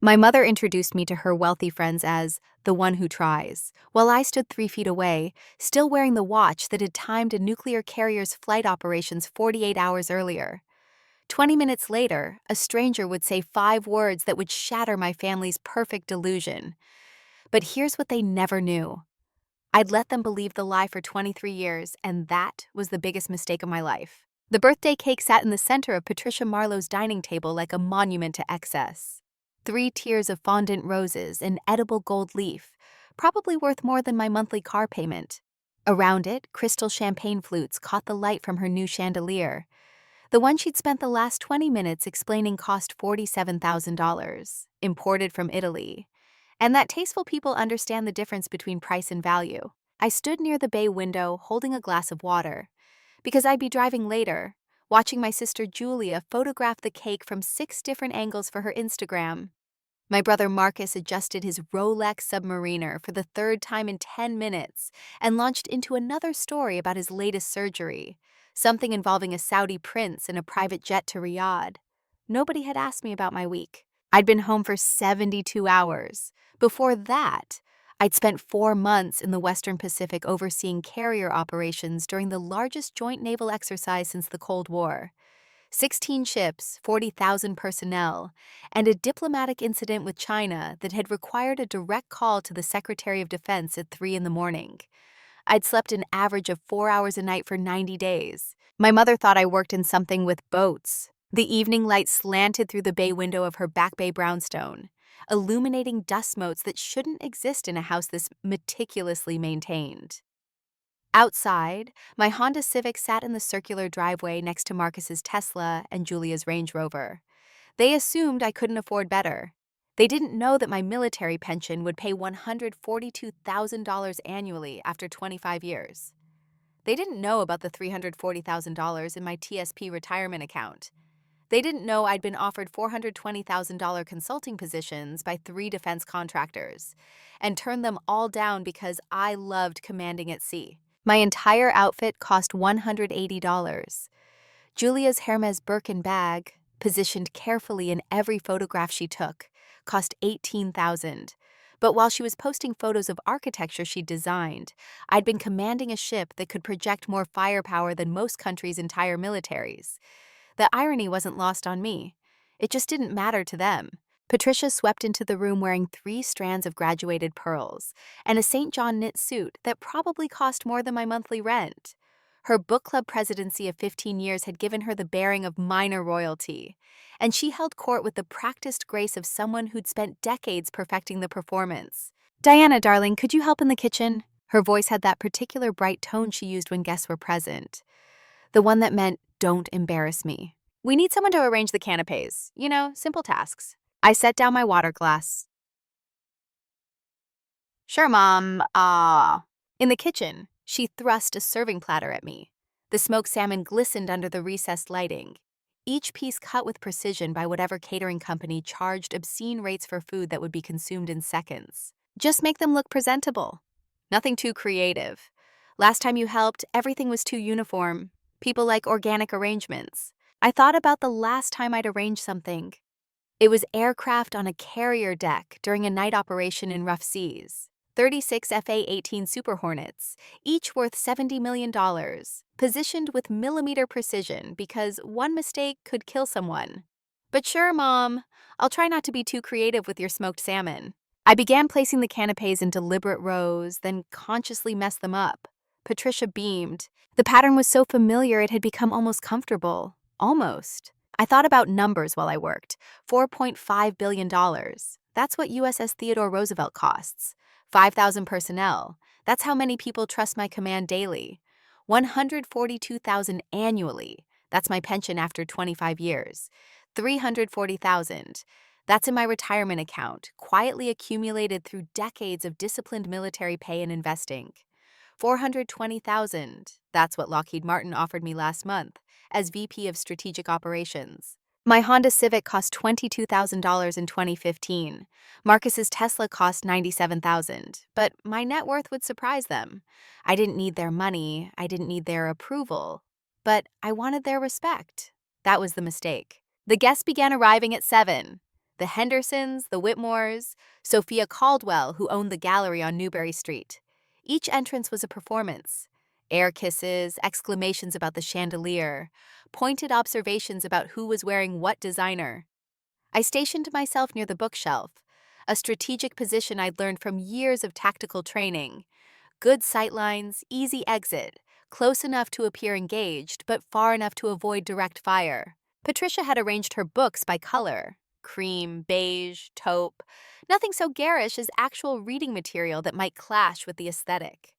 My mother introduced me to her wealthy friends as the one who tries, while I stood 3 feet away, still wearing the watch that had timed a nuclear carrier's flight operations 48 hours earlier. 20 minutes later, a stranger would say 5 words that would shatter my family's perfect delusion. But here's what they never knew. I'd let them believe the lie for 23 years, and that was the biggest mistake of my life. The birthday cake sat in the center of Patricia Marlowe's dining table like a monument to excess. 3 tiers of fondant roses, an edible gold leaf, probably worth more than my monthly car payment. Around it, crystal champagne flutes caught the light from her new chandelier. The one she'd spent the last 20 minutes explaining cost $47,000, imported from Italy. And that tasteful people understand the difference between price and value. I stood near the bay window holding a glass of water, because I'd be driving later, watching my sister Julia photograph the cake from 6 different angles for her Instagram. My brother Marcus adjusted his Rolex Submariner for the 3rd time in 10 minutes and launched into another story about his latest surgery, something involving a Saudi prince and a private jet to Riyadh. Nobody had asked me about my week. I'd been home for 72 hours. Before that, I'd spent 4 months in the Western Pacific overseeing carrier operations during the largest joint naval exercise since the Cold War. 16 ships, 40,000 personnel, and a diplomatic incident with China that had required a direct call to the Secretary of Defense at 3 in the morning. I'd slept an average of 4 hours a night for 90 days. My mother thought I worked in something with boats. The evening light slanted through the bay window of her Back Bay brownstone, illuminating dust motes that shouldn't exist in a house this meticulously maintained. Outside, my Honda Civic sat in the circular driveway next to Marcus's Tesla and Julia's Range Rover. They assumed I couldn't afford better. They didn't know that my military pension would pay $142,000 annually after 25 years. They didn't know about the $340,000 in my TSP retirement account. They didn't know I'd been offered $420,000 consulting positions by 3 defense contractors and turned them all down because I loved commanding at sea. My entire outfit cost $180. Julia's Hermes Birkin bag, positioned carefully in every photograph she took, cost $18,000. But while she was posting photos of architecture she'd designed, I'd been commanding a ship that could project more firepower than most countries' entire militaries. The irony wasn't lost on me. It just didn't matter to them. Patricia swept into the room wearing 3 strands of graduated pearls and a St. John knit suit that probably cost more than my monthly rent. Her book club presidency of 15 years had given her the bearing of minor royalty, and she held court with the practiced grace of someone who'd spent decades perfecting the performance. "Diana, darling, could you help in the kitchen?" Her voice had that particular bright tone she used when guests were present. The one that meant, "Don't embarrass me." "We need someone to arrange the canapes. Simple tasks." I set down my water glass. "Sure, Mom. In the kitchen, she thrust a serving platter at me. The smoked salmon glistened under the recessed lighting, each piece cut with precision by whatever catering company charged obscene rates for food that would be consumed in seconds. Just make them look presentable. Nothing too creative. Last time you helped, everything was too uniform. People like organic arrangements. I thought about the last time I'd arranged something. It was aircraft on a carrier deck during a night operation in rough seas. 36 FA-18 Super Hornets, each worth $70 million, positioned with millimeter precision because one mistake could kill someone. "But sure, Mom. I'll try not to be too creative with your smoked salmon." I began placing the canapes in deliberate rows, then consciously messed them up. Patricia beamed. The pattern was so familiar it had become almost comfortable. Almost. I thought about numbers while I worked. $4.5 billion. That's what USS Theodore Roosevelt costs. 5,000 personnel. That's how many people trust my command daily. 142,000 annually. That's my pension after 25 years. 340,000. That's in my retirement account, quietly accumulated through decades of disciplined military pay and investing. 420,000. That's what Lockheed Martin offered me last month as VP of Strategic Operations. My Honda Civic cost $22,000 in 2015. Marcus's Tesla cost $97,000, but my net worth would surprise them. I didn't need their money, I didn't need their approval, but I wanted their respect. That was the mistake. The guests began arriving at 7. The Hendersons, the Whitmores, Sophia Caldwell, who owned the gallery on Newbury Street. Each entrance was a performance. Air kisses, exclamations about the chandelier, pointed observations about who was wearing what designer. I stationed myself near the bookshelf, a strategic position I'd learned from years of tactical training. Good sightlines, easy exit, close enough to appear engaged, but far enough to avoid direct fire. Patricia had arranged her books by color: cream, beige, taupe, nothing so garish as actual reading material that might clash with the aesthetic.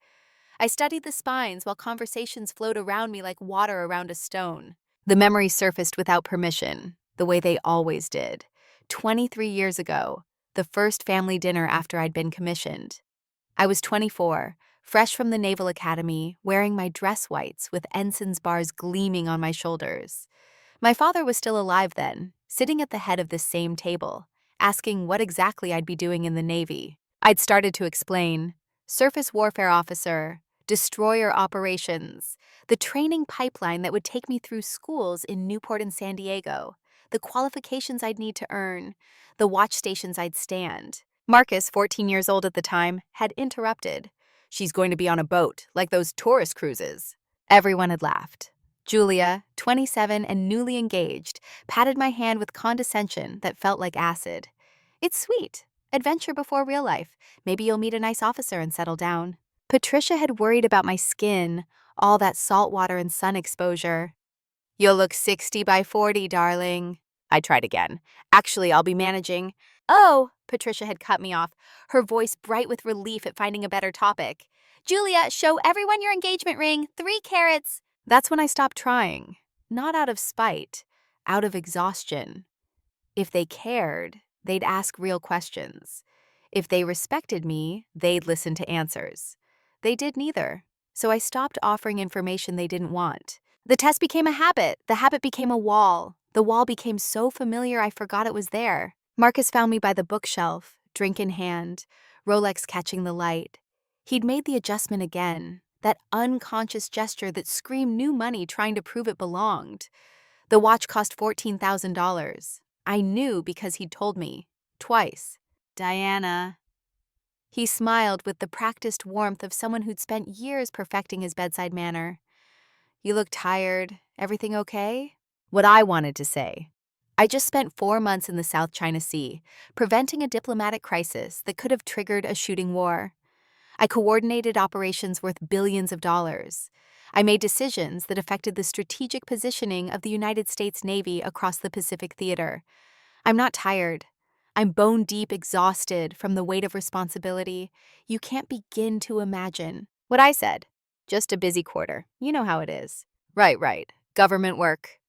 I studied the spines while conversations flowed around me like water around a stone. The memories surfaced without permission, the way they always did. 23 years ago, the first family dinner after I'd been commissioned. I was 24, fresh from the Naval Academy, wearing my dress whites with ensign's bars gleaming on my shoulders. My father was still alive then, sitting at the head of this same table, asking what exactly I'd be doing in the Navy. I'd started to explain: surface warfare officer, destroyer operations, the training pipeline that would take me through schools in Newport and San Diego, the qualifications I'd need to earn, the watch stations I'd stand. Marcus, 14 years old at the time, had interrupted. "She's going to be on a boat, like those tourist cruises." Everyone had laughed. Julia, 27 and newly engaged, patted my hand with condescension that felt like acid. "It's sweet. Adventure before real life. Maybe you'll meet a nice officer and settle down." Patricia had worried about my skin, all that salt water and sun exposure. "You'll look 60 by 40, darling." I tried again. "Actually, I'll be managing." "Oh," Patricia had cut me off, her voice bright with relief at finding a better topic. "Julia, show everyone your engagement ring, 3 carats." That's when I stopped trying. Not out of spite, out of exhaustion. If they cared, they'd ask real questions. If they respected me, they'd listen to answers. They did neither, so I stopped offering information they didn't want. The test became a habit. The habit became a wall. The wall became so familiar I forgot it was there. Marcus found me by the bookshelf, drink in hand, Rolex catching the light. He'd made the adjustment again, that unconscious gesture that screamed new money trying to prove it belonged. The watch cost $14,000. I knew because he'd told me. Twice. "Diana." He smiled with the practiced warmth of someone who'd spent years perfecting his bedside manner. "You look tired. Everything okay?" What I wanted to say. I just spent 4 months in the South China Sea, preventing a diplomatic crisis that could have triggered a shooting war. I coordinated operations worth billions of dollars. I made decisions that affected the strategic positioning of the United States Navy across the Pacific theater. I'm not tired. I'm bone-deep exhausted from the weight of responsibility you can't begin to imagine. What I said: "Just a busy quarter. You know how it is." Right. Government work."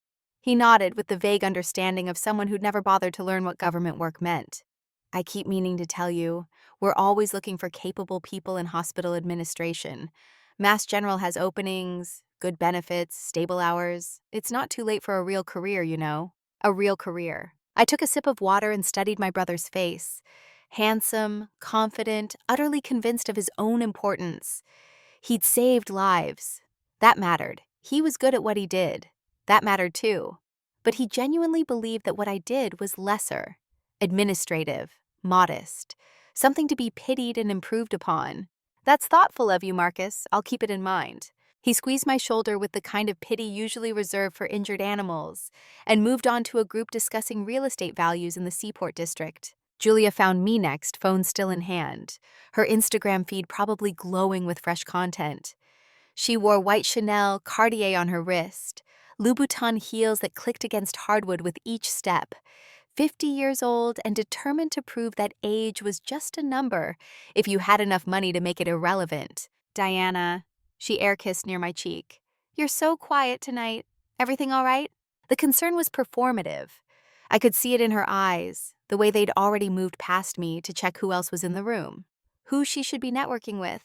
He nodded with the vague understanding of someone who'd never bothered to learn what government work meant. "I keep meaning to tell you, we're always looking for capable people in hospital administration. Mass General has openings, good benefits, stable hours. It's not too late for a real career, you know." A real career. I took a sip of water and studied my brother's face. Handsome, confident, utterly convinced of his own importance. He'd saved lives. That mattered. He was good at what he did. That mattered too. But he genuinely believed that what I did was lesser, administrative, modest, something to be pitied and improved upon. "That's thoughtful of you, Marcus. I'll keep it in mind." He squeezed my shoulder with the kind of pity usually reserved for injured animals, and moved on to a group discussing real estate values in the Seaport District. Julia found me next, phone still in hand, her Instagram feed probably glowing with fresh content. She wore white Chanel Cartier on her wrist, Louboutin heels that clicked against hardwood with each step. 50 years old and determined to prove that age was just a number if you had enough money to make it irrelevant. "Diana," she air-kissed near my cheek. "You're so quiet tonight. Everything all right?" The concern was performative. I could see it in her eyes, the way they'd already moved past me to check who else was in the room, who she should be networking with,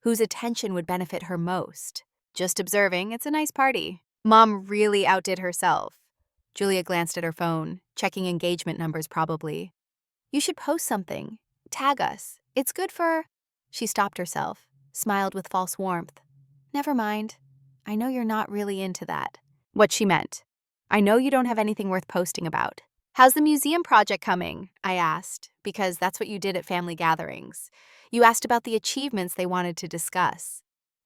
whose attention would benefit her most. "Just observing, it's a nice party." Mom really outdid herself. Julia glanced at her phone, checking engagement numbers probably. "You should post something. Tag us. It's good for—" She stopped herself, smiled with false warmth. "Never mind. I know you're not really into that." What she meant. "I know you don't have anything worth posting about." How's the museum project coming? I asked, because that's what you did at family gatherings. You asked about the achievements they wanted to discuss.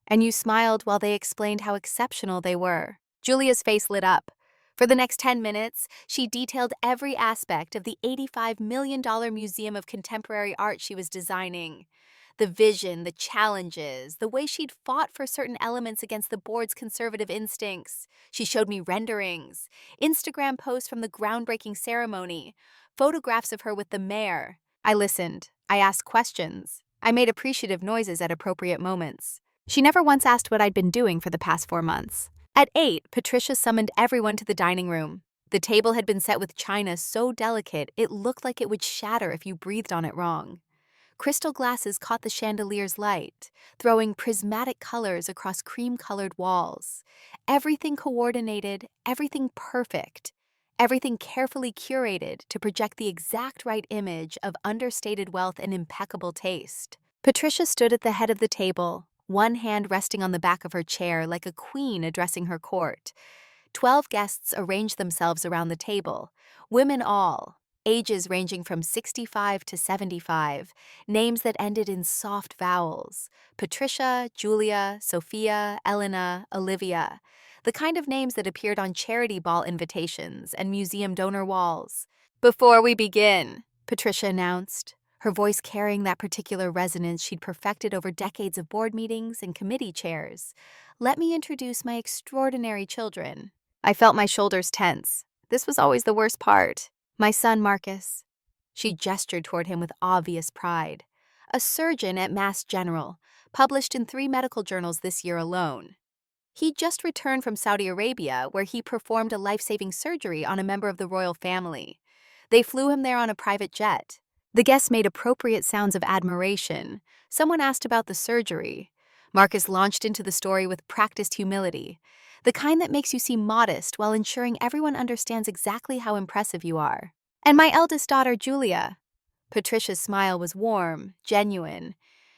And you smiled while they explained how exceptional they were. Julia's face lit up. For the next 10 minutes, she detailed every aspect of the $85 million Museum of Contemporary Art she was designing. The vision, the challenges, the way she'd fought for certain elements against the board's conservative instincts. She showed me renderings, Instagram posts from the groundbreaking ceremony, photographs of her with the mayor. I listened. I asked questions. I made appreciative noises at appropriate moments. She never once asked what I'd been doing for the past 4 months. At 8, Patricia summoned everyone to the dining room. The table had been set with china so delicate it looked like it would shatter if you breathed on it wrong. Crystal glasses caught the chandelier's light, throwing prismatic colors across cream-colored walls. Everything coordinated, everything perfect, everything carefully curated to project the exact right image of understated wealth and impeccable taste. Patricia stood at the head of the table, one hand resting on the back of her chair like a queen addressing her court. 12 guests arranged themselves around the table, women all, ages ranging from 65 to 75, names that ended in soft vowels: Patricia, Julia, Sophia, Elena, Olivia, the kind of names that appeared on charity ball invitations and museum donor walls. "Before we begin," Patricia announced, her voice carrying that particular resonance she'd perfected over decades of board meetings and committee chairs, "let me introduce my extraordinary children." I felt my shoulders tense. This was always the worst part. My son, Marcus. She gestured toward him with obvious pride. A surgeon at Mass General, published in 3 medical journals this year alone. He'd just returned from Saudi Arabia, where he performed a life-saving surgery on a member of the royal family. They flew him there on a private jet. The guests made appropriate sounds of admiration. Someone asked about the surgery. Marcus launched into the story with practiced humility, the kind that makes you seem modest while ensuring everyone understands exactly how impressive you are. "And my eldest daughter, Julia." Patricia's smile was warm, genuine.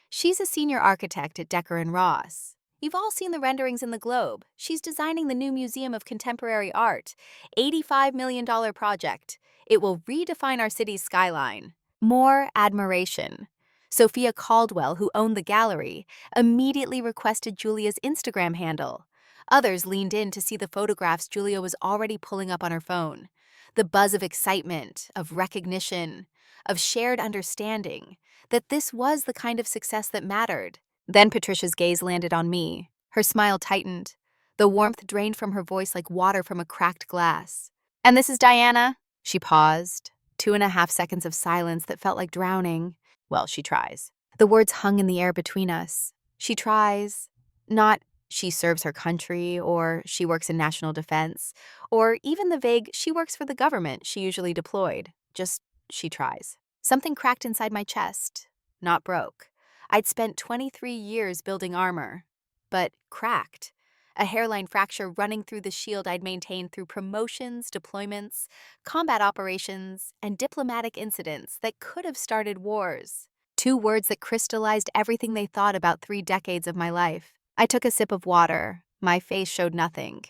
"She's a senior architect at Decker and Ross. You've all seen the renderings in the Globe. She's designing the new Museum of Contemporary Art, $85 million project. It will redefine our city's skyline." More admiration. Sophia Caldwell, who owned the gallery, immediately requested Julia's Instagram handle. Others leaned in to see the photographs Julia was already pulling up on her phone. The buzz of excitement, of recognition, of shared understanding that this was the kind of success that mattered. Then Patricia's gaze landed on me. Her smile tightened. The warmth drained from her voice like water from a cracked glass. "And this is Diana." She paused. 2.5 seconds of silence that felt like drowning. "Well, she tries." The words hung in the air between us. She tries. Not she serves her country, or she works in national defense, or even the vague she works for the government she usually deployed. Just she tries. Something cracked inside my chest. Not broke. I'd spent 23 years building armor. But cracked. A hairline fracture running through the shield I'd maintained through promotions, deployments, combat operations, and diplomatic incidents that could have started wars. 2 words that crystallized everything they thought about 3 decades of my life. I took a sip of water. My face showed nothing.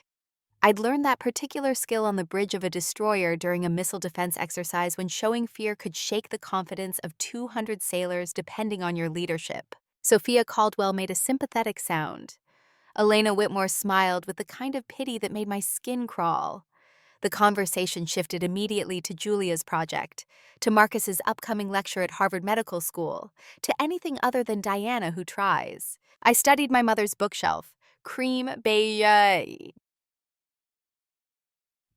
I'd learned that particular skill on the bridge of a destroyer during a missile defense exercise when showing fear could shake the confidence of 200 sailors depending on your leadership. Sophia Caldwell made a sympathetic sound. Elena Whitmore smiled with the kind of pity that made my skin crawl. The conversation shifted immediately to Julia's project, to Marcus's upcoming lecture at Harvard Medical School, to anything other than Diana who tries. I studied my mother's bookshelf, cream beige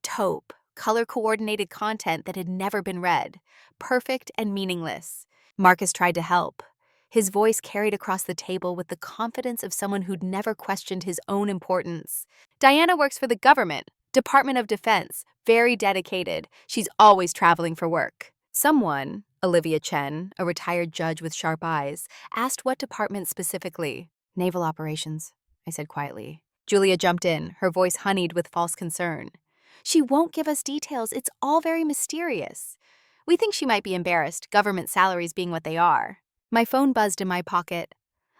taupe, color-coordinated content that had never been read, perfect and meaningless. Marcus tried to help. His voice carried across the table with the confidence of someone who'd never questioned his own importance. "Diana works for the government, Department of Defense, very dedicated. She's always traveling for work." Someone, Olivia Chen, a retired judge with sharp eyes, asked what department specifically. "Naval Operations," I said quietly. Julia jumped in, her voice honeyed with false concern. "She won't give us details. It's all very mysterious. We think she might be embarrassed, government salaries being what they are." My phone buzzed in my pocket.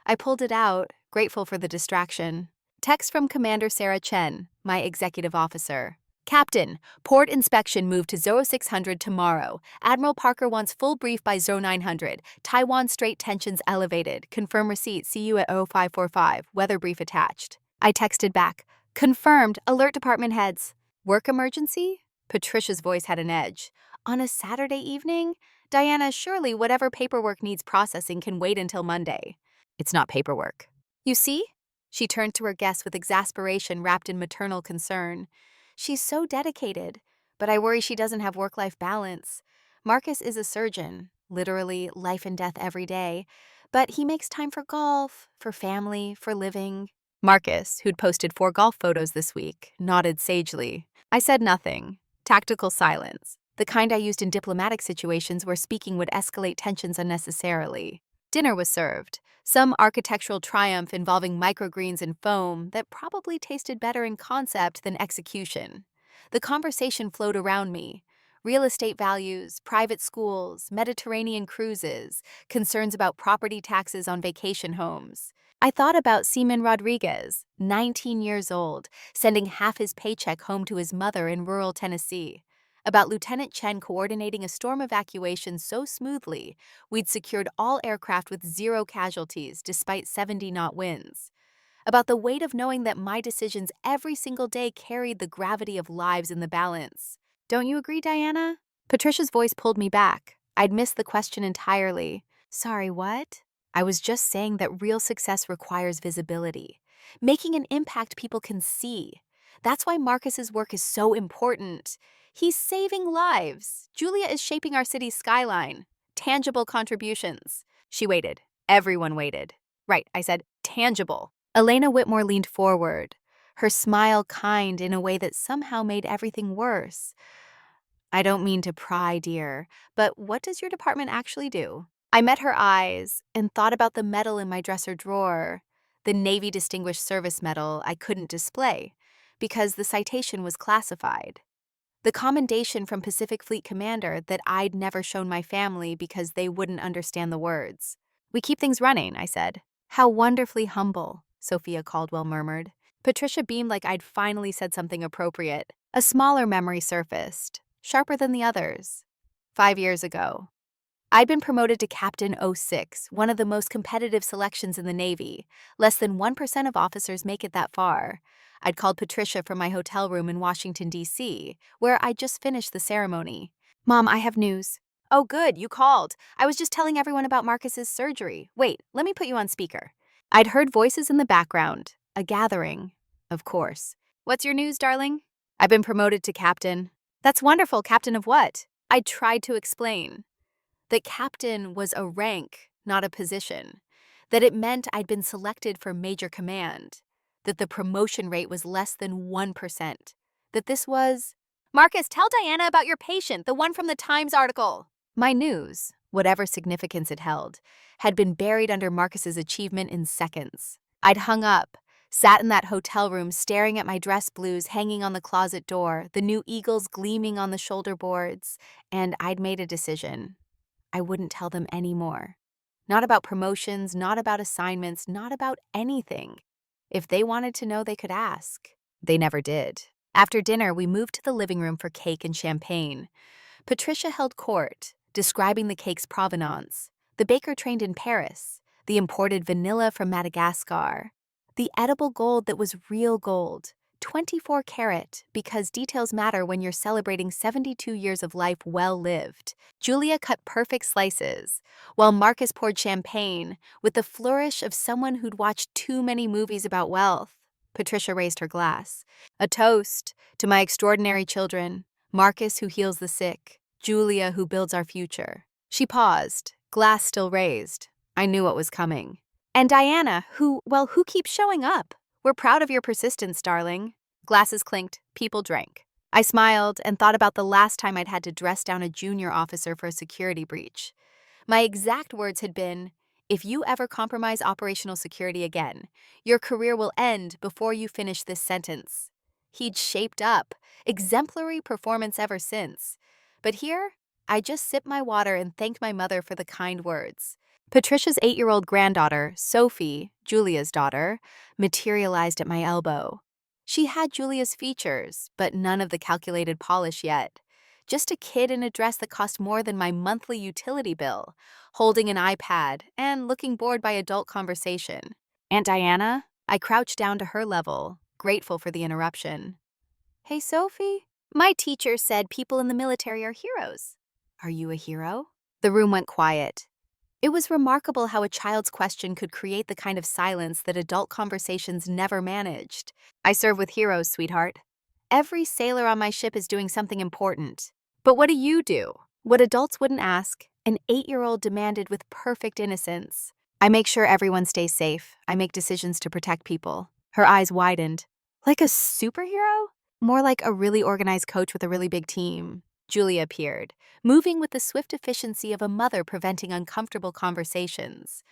I pulled it out, grateful for the distraction. Text from Commander Sarah Chen, my executive officer. Captain, port inspection moved to 0600 tomorrow. Admiral Parker wants full brief by 0900. Taiwan Strait tensions elevated. Confirm receipt. See you at 0545. Weather brief attached. I texted back. Confirmed. Alert department heads. Work emergency? Patricia's voice had an edge. On a Saturday evening? Diana, surely whatever paperwork needs processing can wait until Monday. It's not paperwork. You see? She turned to her guest with exasperation wrapped in maternal concern. She's so dedicated, but I worry she doesn't have work-life balance. Marcus is a surgeon, literally life and death every day, but he makes time for golf, for family, for living. Marcus, who'd posted 4 golf photos this week, nodded sagely. I said nothing. Tactical silence, the kind I used in diplomatic situations where speaking would escalate tensions unnecessarily. Dinner was served. Some architectural triumph involving microgreens and foam that probably tasted better in concept than execution. The conversation flowed around me. Real estate values, private schools, Mediterranean cruises, concerns about property taxes on vacation homes. I thought about Seaman Rodriguez, 19 years old, sending half his paycheck home to his mother in rural Tennessee. About Lieutenant Chen coordinating a storm evacuation so smoothly, we'd secured all aircraft with 0 casualties despite 70-knot winds. About the weight of knowing that my decisions every single day carried the gravity of lives in the balance. Don't you agree, Diana? Patricia's voice pulled me back. I'd missed the question entirely. Sorry, what? I was just saying that real success requires visibility, making an impact people can see. That's why Marcus's work is so important. He's saving lives. Julia is shaping our city's skyline. Tangible contributions. She waited. Everyone waited. Right, I said, tangible. Elena Whitmore leaned forward, her smile kind in a way that somehow made everything worse. I don't mean to pry, dear, but what does your department actually do? I met her eyes and thought about the medal in my dresser drawer, the Navy Distinguished Service Medal I couldn't display because the citation was classified. The commendation from Pacific Fleet Commander that I'd never shown my family because they wouldn't understand the words. We keep things running, I said. How wonderfully humble, Sophia Caldwell murmured. Patricia beamed like I'd finally said something appropriate. A smaller memory surfaced, sharper than the others. 5 years ago. I'd been promoted to Captain 06, one of the most competitive selections in the Navy. Less than 1% of officers make it that far. I'd called Patricia from my hotel room in Washington, D.C., where I'd just finished the ceremony. Mom, I have news. Oh, good, you called. I was just telling everyone about Marcus's surgery. Wait, let me put you on speaker. I'd heard voices in the background. A gathering, of course. What's your news, darling? I've been promoted to captain. That's wonderful. Captain of what? I tried to explain. That captain was a rank, not a position. That it meant I'd been selected for major command. That the promotion rate was less than 1%. That this was... Marcus, tell Diana about your patient, the one from the Times article. My news, whatever significance it held, had been buried under Marcus's achievement in seconds. I'd hung up, sat in that hotel room staring at my dress blues hanging on the closet door, the new eagles gleaming on the shoulder boards, and I'd made a decision. I wouldn't tell them anymore. Not about promotions, not about assignments, not about anything. If they wanted to know, they could ask. They never did. After dinner, we moved to the living room for cake and champagne. Patricia held court, describing the cake's provenance. The baker trained in Paris, the imported vanilla from Madagascar, the edible gold that was real gold, 24 karat, because details matter when you're celebrating 72 years of life well lived. Julia cut perfect slices, while Marcus poured champagne with the flourish of someone who'd watched too many movies about wealth. Patricia raised her glass. A toast to my extraordinary children, Marcus who heals the sick, Julia who builds our future. She paused, glass still raised. I knew what was coming. And Diana, who keeps showing up. We're proud of your persistence, darling. Glasses clinked, people drank. I smiled and thought about the last time I'd had to dress down a junior officer for a security breach. My exact words had been, if you ever compromise operational security again, your career will end before you finish this sentence. He'd shaped up, exemplary performance ever since. But here, I just sipped my water and thanked my mother for the kind words. Patricia's 8-year-old granddaughter, Sophie, Julia's daughter, materialized at my elbow. She had Julia's features, but none of the calculated polish yet. Just a kid in a dress that cost more than my monthly utility bill, holding an iPad and looking bored by adult conversation. Aunt Diana? I crouched down to her level, grateful for the interruption. Hey, Sophie? My teacher said people in the military are heroes. Are you a hero? The room went quiet. It was remarkable how a child's question could create the kind of silence that adult conversations never managed. I serve with heroes, sweetheart. Every sailor on my ship is doing something important. But what do you do? What adults wouldn't ask, an 8-year-old demanded with perfect innocence. I make sure everyone stays safe. I make decisions to protect people. Her eyes widened. Like a superhero? More like a really organized coach with a really big team. Julia appeared, moving with the swift efficiency of a mother preventing uncomfortable conversations.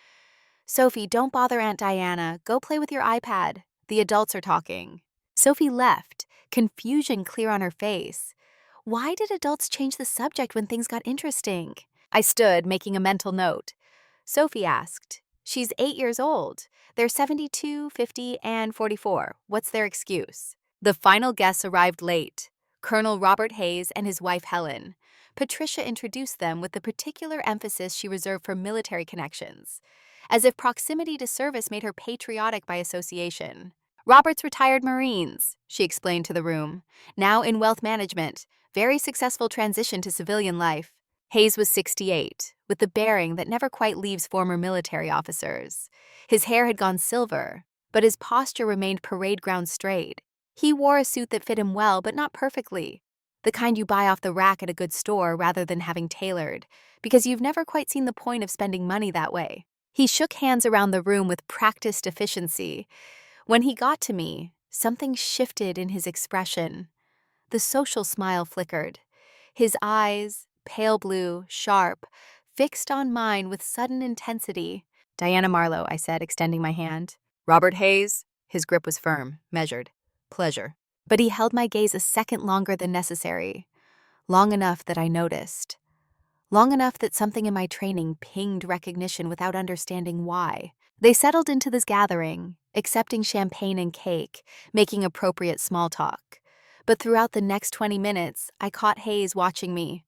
Sophie, don't bother Aunt Diana. Go play with your iPad. The adults are talking. Sophie left, confusion clear on her face. Why did adults change the subject when things got interesting? I stood, making a mental note. Sophie asked, she's 8 years old. They're 72, 50, and 44. What's their excuse? The final guests arrived late. Colonel Robert Hayes and his wife Helen. Patricia introduced them with the particular emphasis she reserved for military connections, as if proximity to service made her patriotic by association. Robert's retired Marines, she explained to the room, now in wealth management, very successful transition to civilian life. Hayes was 68, with the bearing that never quite leaves former military officers. His hair had gone silver, but his posture remained parade ground straight. He wore a suit that fit him well, but not perfectly. The kind you buy off the rack at a good store rather than having tailored, because you've never quite seen the point of spending money that way. He shook hands around the room with practiced efficiency. When he got to me, something shifted in his expression. The social smile flickered. His eyes, pale blue, sharp, fixed on mine with sudden intensity. Diana Marlowe, I said, extending my hand. Robert Hayes? His grip was firm, measured. Pleasure. But he held my gaze a second longer than necessary. Long enough that I noticed. Long enough that something in my training pinged recognition without understanding why. They settled into this gathering, accepting champagne and cake, making appropriate small talk. But throughout the next 20 minutes, I caught Hayes watching me.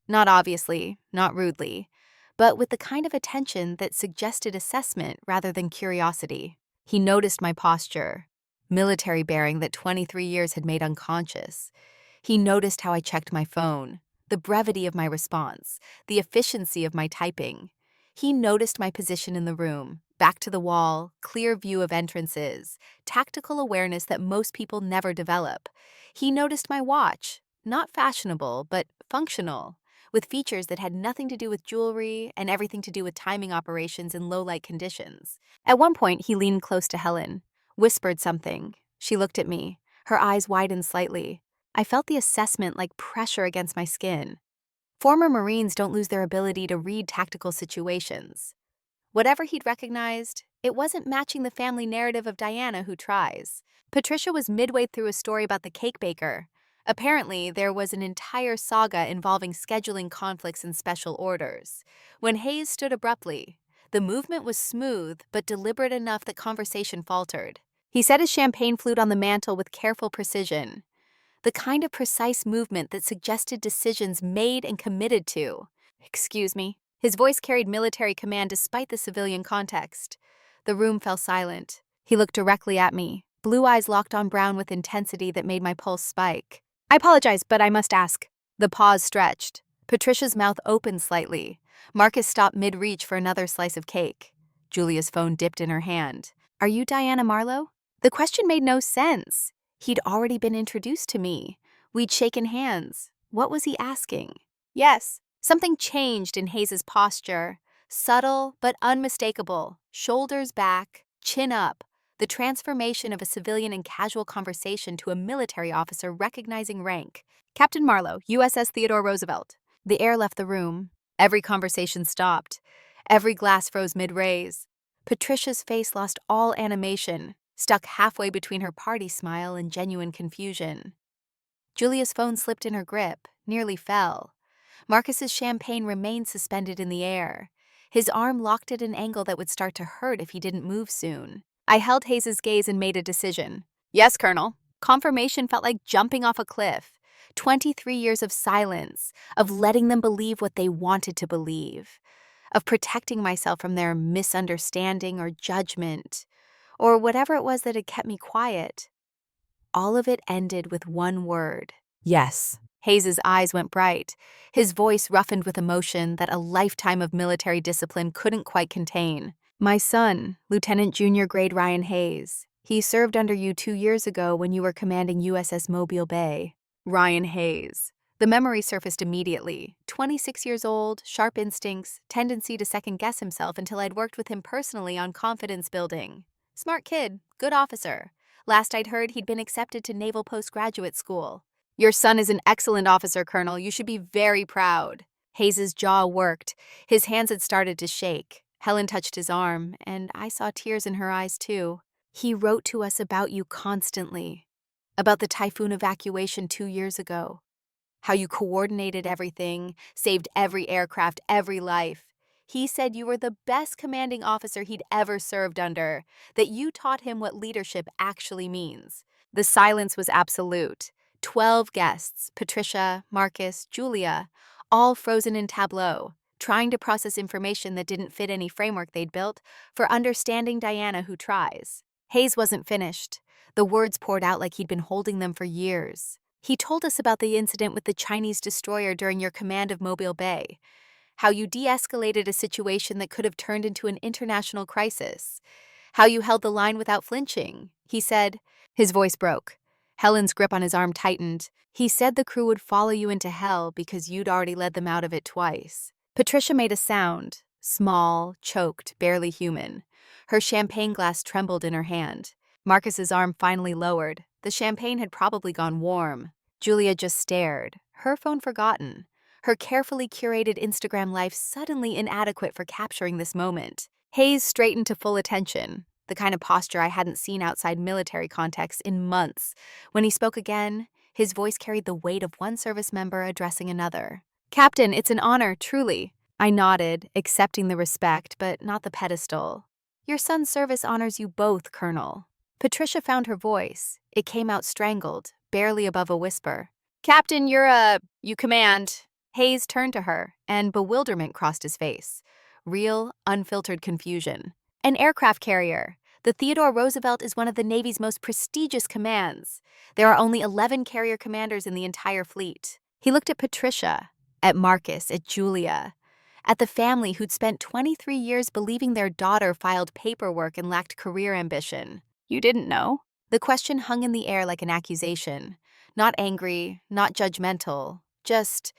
Not obviously, not rudely, but with the kind of attention that suggested assessment rather than curiosity. He noticed my posture, military bearing that 23 years had made unconscious. He noticed how I checked my phone, the brevity of my response, the efficiency of my typing. He noticed my position in the room, back to the wall, clear view of entrances, tactical awareness that most people never develop. He noticed my watch, not fashionable, but functional, with features that had nothing to do with jewelry and everything to do with timing operations in low-light conditions. At one point, he leaned close to Helen, whispered something. She looked at me, her eyes widened slightly. I felt the assessment like pressure against my skin. Former Marines don't lose their ability to read tactical situations. Whatever he'd recognized, it wasn't matching the family narrative of Diana who tries. Patricia was midway through a story about the cake baker. Apparently, there was an entire saga involving scheduling conflicts and special orders. When Hayes stood abruptly, the movement was smooth but deliberate enough that conversation faltered. He set his champagne flute on the mantel with careful precision, the kind of precise movement that suggested decisions made and committed to. Excuse me. His voice carried military command despite the civilian context. The room fell silent. He looked directly at me, blue eyes locked on brown with intensity that made my pulse spike. I apologize, but I must ask. The pause stretched. Patricia's mouth opened slightly. Marcus stopped mid-reach for another slice of cake. Julia's phone dipped in her hand. Are you Diana Marlowe? The question made no sense. He'd already been introduced to me. We'd shaken hands. What was he asking? Yes. Something changed in Hayes's posture. Subtle but unmistakable. Shoulders back, chin up. The transformation of a civilian in casual conversation to a military officer recognizing rank. Captain Marlowe, USS Theodore Roosevelt. The air left the room. Every conversation stopped. Every glass froze mid-raise. Patricia's face lost all animation, stuck halfway between her party smile and genuine confusion. Julia's phone slipped in her grip, nearly fell. Marcus's champagne remained suspended in the air. His arm locked at an angle that would start to hurt if he didn't move soon. I held Hayes's gaze and made a decision. Yes, Colonel. Confirmation felt like jumping off a cliff. 23 years of silence, of letting them believe what they wanted to believe, of protecting myself from their misunderstanding or judgment, or whatever it was that had kept me quiet. All of it ended with one word. Yes. Hayes's eyes went bright, his voice roughened with emotion that a lifetime of military discipline couldn't quite contain. My son, Lieutenant Junior Grade Ryan Hayes. He served under you 2 years ago when you were commanding USS Mobile Bay. Ryan Hayes. The memory surfaced immediately. 26 years old, sharp instincts, tendency to second-guess himself until I'd worked with him personally on confidence building. Smart kid, good officer. Last I'd heard, he'd been accepted to Naval Postgraduate School. Your son is an excellent officer, Colonel. You should be very proud. Hayes's jaw worked. His hands had started to shake. Helen touched his arm, and I saw tears in her eyes, too. He wrote to us about you constantly. About the typhoon evacuation 2 years ago. How you coordinated everything, saved every aircraft, every life. He said you were the best commanding officer he'd ever served under, that you taught him what leadership actually means. The silence was absolute. 12 guests, Patricia, Marcus, Julia, all frozen in tableau, trying to process information that didn't fit any framework they'd built for understanding Diana who tries. Hayes wasn't finished. The words poured out like he'd been holding them for years. He told us about the incident with the Chinese destroyer during your command of Mobile Bay, how you de-escalated a situation that could have turned into an international crisis, how you held the line without flinching. He said, his voice broke. Helen's grip on his arm tightened. He said the crew would follow you into hell because you'd already led them out of it twice. Patricia made a sound, small, choked, barely human. Her champagne glass trembled in her hand. Marcus's arm finally lowered. The champagne had probably gone warm. Julia just stared, her phone forgotten, her carefully curated Instagram life suddenly inadequate for capturing this moment. Hayes straightened to full attention, the kind of posture I hadn't seen outside military contexts in months. When he spoke again, his voice carried the weight of one service member addressing another. Captain, it's an honor, truly. I nodded, accepting the respect, but not the pedestal. Your son's service honors you both, Colonel. Patricia found her voice. It came out strangled, barely above a whisper. Captain, you command. Hayes turned to her, and bewilderment crossed his face. Real, unfiltered confusion. An aircraft carrier. The Theodore Roosevelt is one of the Navy's most prestigious commands. There are only 11 carrier commanders in the entire fleet. He looked at Patricia, at Marcus, at Julia, at the family who'd spent 23 years believing their daughter filed paperwork and lacked career ambition. You didn't know? The question hung in the air like an accusation. Not angry, not judgmental, just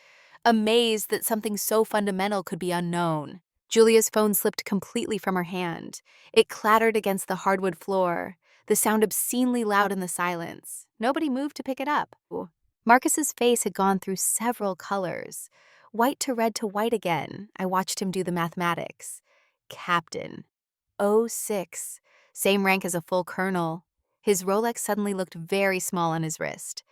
amazed that something so fundamental could be unknown. Julia's phone slipped completely from her hand. It clattered against the hardwood floor, the sound obscenely loud in the silence. Nobody moved to pick it up. Marcus's face had gone through several colors. White to red to white again. I watched him do the mathematics. Captain. 06. Same rank as a full colonel. His Rolex suddenly looked very small on his wrist.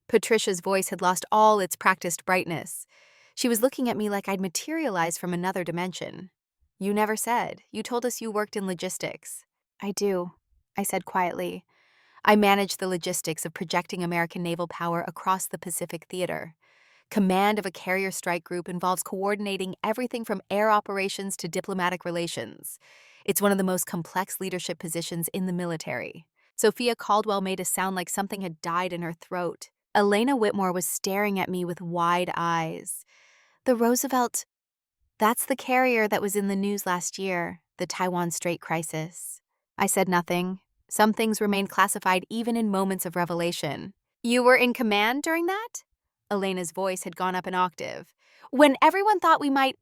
Patricia's voice had lost all its practiced brightness. She was looking at me like I'd materialized from another dimension. You never said. You told us you worked in logistics. I do, I said quietly. I manage the logistics of projecting American naval power across the Pacific theater. Command of a carrier strike group involves coordinating everything from air operations to diplomatic relations. It's one of the most complex leadership positions in the military. Sophia Caldwell made a sound like something had died in her throat. Elena Whitmore was staring at me with wide eyes. The Roosevelt, that's the carrier that was in the news last year, the Taiwan Strait crisis. I said nothing. Some things remained classified even in moments of revelation. You were in command during that? Elena's voice had gone up an octave. When everyone thought we might...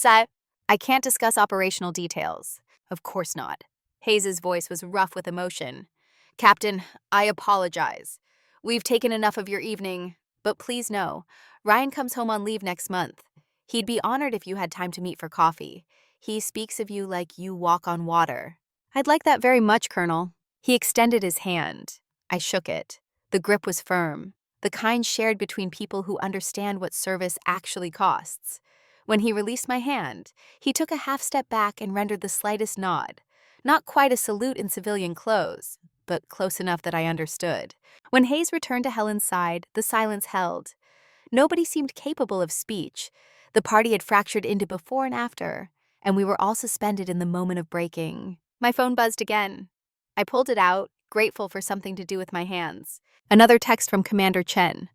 I can't discuss operational details. Of course not. Hayes's voice was rough with emotion. Captain, I apologize. We've taken enough of your evening, but please know, Ryan comes home on leave next month. He'd be honored if you had time to meet for coffee. He speaks of you like you walk on water. I'd like that very much, Colonel. He extended his hand. I shook it. The grip was firm, the kind shared between people who understand what service actually costs. When he released my hand, he took a half step back and rendered the slightest nod. Not quite a salute in civilian clothes, but close enough that I understood. When Hayes returned to Helen's side, the silence held. Nobody seemed capable of speech. The party had fractured into before and after, and we were all suspended in the moment of breaking. My phone buzzed again. I pulled it out, grateful for something to do with my hands. Another text from Commander Chen.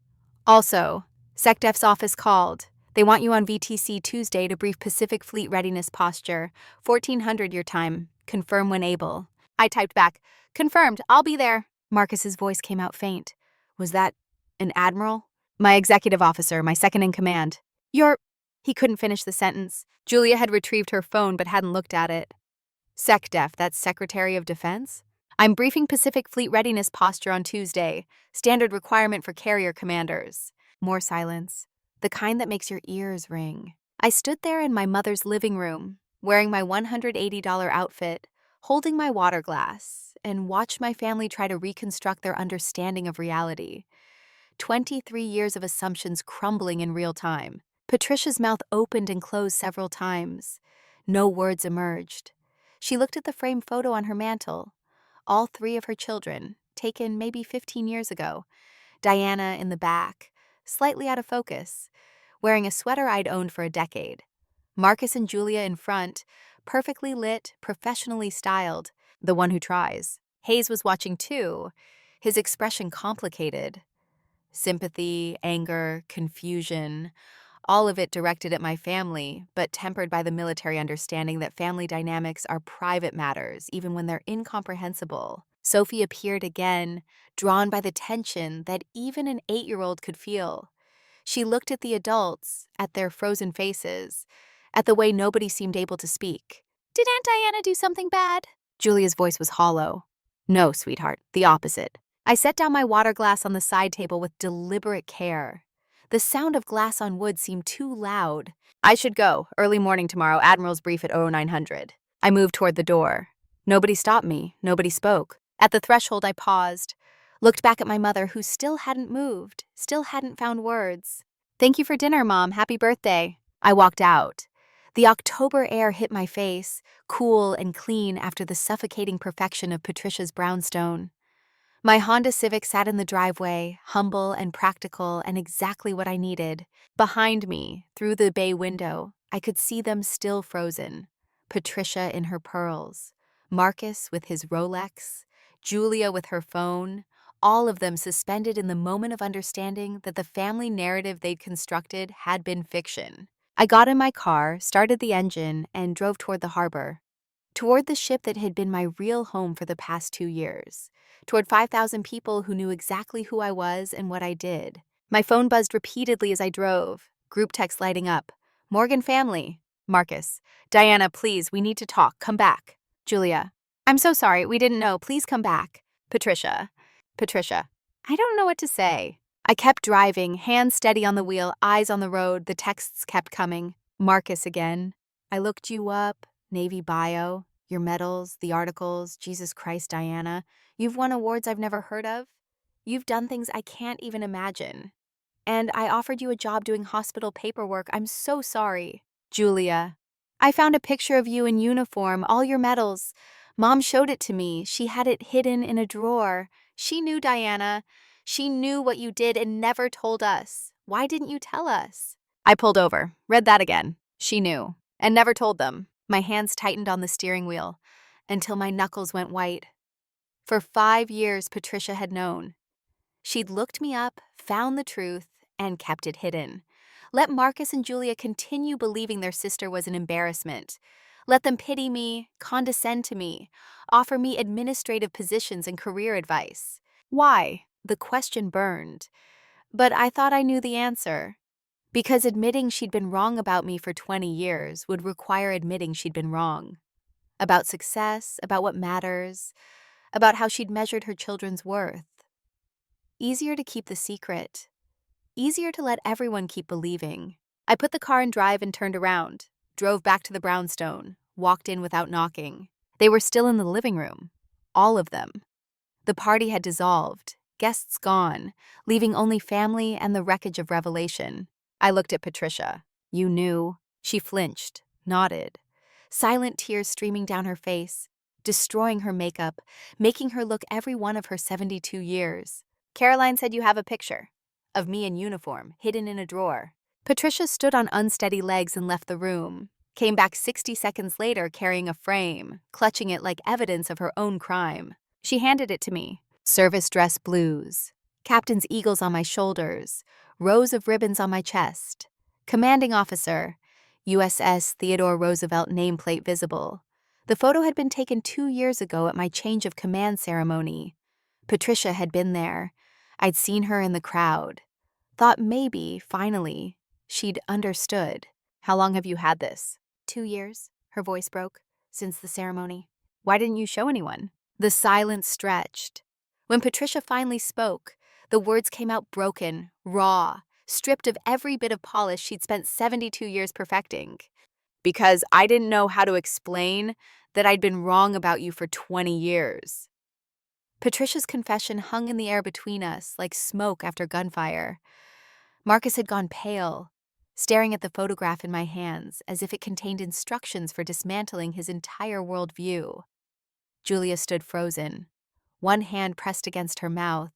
Also, SecDef's office called. They want you on VTC Tuesday to brief Pacific Fleet readiness posture, 1400 your time. Confirm when able. I typed back, confirmed, I'll be there. Marcus's voice came out faint. Was that an admiral? My executive officer, my second in command. He couldn't finish the sentence. Julia had retrieved her phone but hadn't looked at it. SecDef, that's Secretary of Defense? I'm briefing Pacific Fleet readiness posture on Tuesday. Standard requirement for carrier commanders. More silence. The kind that makes your ears ring. I stood there in my mother's living room, wearing my $180 outfit, holding my water glass, and watched my family try to reconstruct their understanding of reality. 23 years of assumptions crumbling in real time. Patricia's mouth opened and closed several times. No words emerged. She looked at the framed photo on her mantel. All three of her children, taken maybe 15 years ago. Diana in the back, slightly out of focus, wearing a sweater I'd owned for a decade. Marcus and Julia in front, perfectly lit, professionally styled, the one who tries. Hayes was watching too, his expression complicated. Sympathy, anger, confusion, all of it directed at my family, but tempered by the military understanding that family dynamics are private matters, even when they're incomprehensible. Sophie appeared again, drawn by the tension that even an 8-year-old could feel. She looked at the adults, at their frozen faces, at the way nobody seemed able to speak. Did Aunt Diana do something bad? Julia's voice was hollow. No, sweetheart, the opposite. I set down my water glass on the side table with deliberate care. The sound of glass on wood seemed too loud. I should go. Early morning tomorrow, Admiral's brief at 0900. I moved toward the door. Nobody stopped me. Nobody spoke. At the threshold, I paused, looked back at my mother, who still hadn't moved, still hadn't found words. Thank you for dinner, Mom. Happy birthday. I walked out. The October air hit my face, cool and clean after the suffocating perfection of Patricia's brownstone. My Honda Civic sat in the driveway, humble and practical and exactly what I needed. Behind me, through the bay window, I could see them still frozen. Patricia in her pearls, Marcus with his Rolex, Julia with her phone, all of them suspended in the moment of understanding that the family narrative they'd constructed had been fiction. I got in my car, started the engine, and drove toward the harbor. Toward the ship that had been my real home for the past 2 years. Toward 5,000 people who knew exactly who I was and what I did. My phone buzzed repeatedly as I drove, group text lighting up. Morgan family. Marcus. Diana, please, we need to talk. Come back. Julia. I'm so sorry, we didn't know. Please come back. Patricia. I don't know what to say. I kept driving, hands steady on the wheel, eyes on the road. The texts kept coming. Marcus again. I looked you up. Navy bio. Your medals, the articles, Jesus Christ, Diana. You've won awards I've never heard of. You've done things I can't even imagine. And I offered you a job doing hospital paperwork. I'm so sorry. Julia. I found a picture of you in uniform, all your medals. Mom showed it to me. She had it hidden in a drawer. She knew, Diana. She knew what you did and never told us. Why didn't you tell us? I pulled over, read that again. She knew, and never told them. My hands tightened on the steering wheel until my knuckles went white. For 5 years, Patricia had known. She'd looked me up, found the truth, and kept it hidden. Let Marcus and Julia continue believing their sister was an embarrassment. Let them pity me, condescend to me, offer me administrative positions and career advice. Why? The question burned. But I thought I knew the answer. Because admitting she'd been wrong about me for 20 years would require admitting she'd been wrong. About success, about what matters, about how she'd measured her children's worth. Easier to keep the secret. Easier to let everyone keep believing. I put the car in drive and turned around, drove back to the brownstone, walked in without knocking. They were still in the living room. All of them. The party had dissolved, guests gone, leaving only family and the wreckage of revelation. I looked at Patricia. You knew. She flinched, nodded. Silent tears streaming down her face. destroying her makeup, making her look every one of her 72 years. Caroline said you have a picture of me in uniform, hidden in a drawer. Patricia stood on unsteady legs and left the room. Came back 60 seconds later carrying a frame, clutching it like evidence of her own crime. She handed it to me. Service dress blues, captain's eagles on my shoulders, rows of ribbons on my chest. Commanding officer, USS Theodore Roosevelt nameplate visible. The photo had been taken 2 years ago at my change of command ceremony. Patricia had been there. I'd seen her in the crowd. Thought maybe, finally, she'd understood. How long have you had this? 2 years, her voice broke, since the ceremony. Why didn't you show anyone? The silence stretched. When Patricia finally spoke, the words came out broken, raw, stripped of every bit of polish she'd spent 72 years perfecting. Because I didn't know how to explain that I'd been wrong about you for 20 years. Patricia's confession hung in the air between us like smoke after gunfire. Marcus had gone pale, staring at the photograph in my hands as if it contained instructions for dismantling his entire worldview. Julia stood frozen, one hand pressed against her mouth,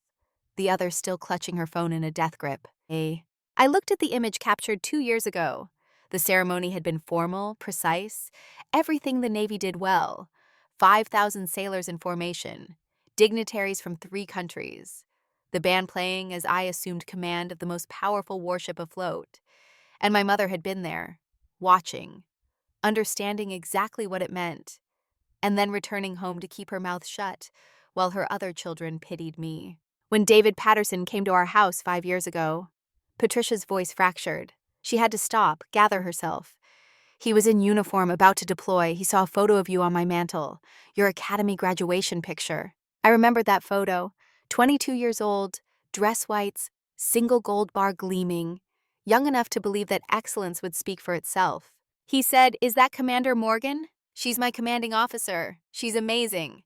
the other still clutching her phone in a death grip. I looked at the image captured 2 years ago. The ceremony had been formal, precise, everything the Navy did well. 5,000 sailors in formation, dignitaries from 3 countries, the band playing as I assumed command of the most powerful warship afloat. And my mother had been there, watching, understanding exactly what it meant, and then returning home to keep her mouth shut while her other children pitied me. When David Patterson came to our house 5 years ago, Patricia's voice fractured. She had to stop, gather herself. He was in uniform, about to deploy. He saw a photo of you on my mantle, your academy graduation picture. I remembered that photo. 22 years old, dress whites, single gold bar gleaming, young enough to believe that excellence would speak for itself. He said, "Is that Commander Morgan? She's my commanding officer. She's amazing."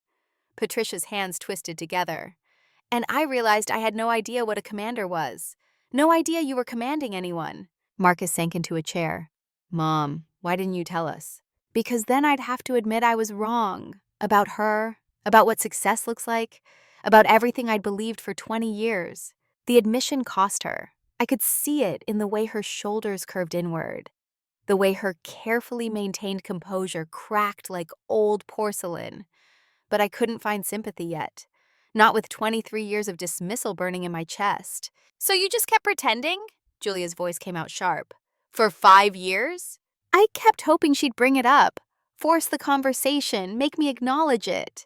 Patricia's hands twisted together. And I realized I had no idea what a commander was. No idea you were commanding anyone. Marcus sank into a chair. Mom, why didn't you tell us? Because then I'd have to admit I was wrong. About her, about what success looks like, about everything I'd believed for 20 years. The admission cost her. I could see it in the way her shoulders curved inward, the way her carefully maintained composure cracked like old porcelain. But I couldn't find sympathy yet. Not with 23 years of dismissal burning in my chest. So you just kept pretending? Julia's voice came out sharp. For 5 years? I kept hoping she'd bring it up, force the conversation, make me acknowledge it.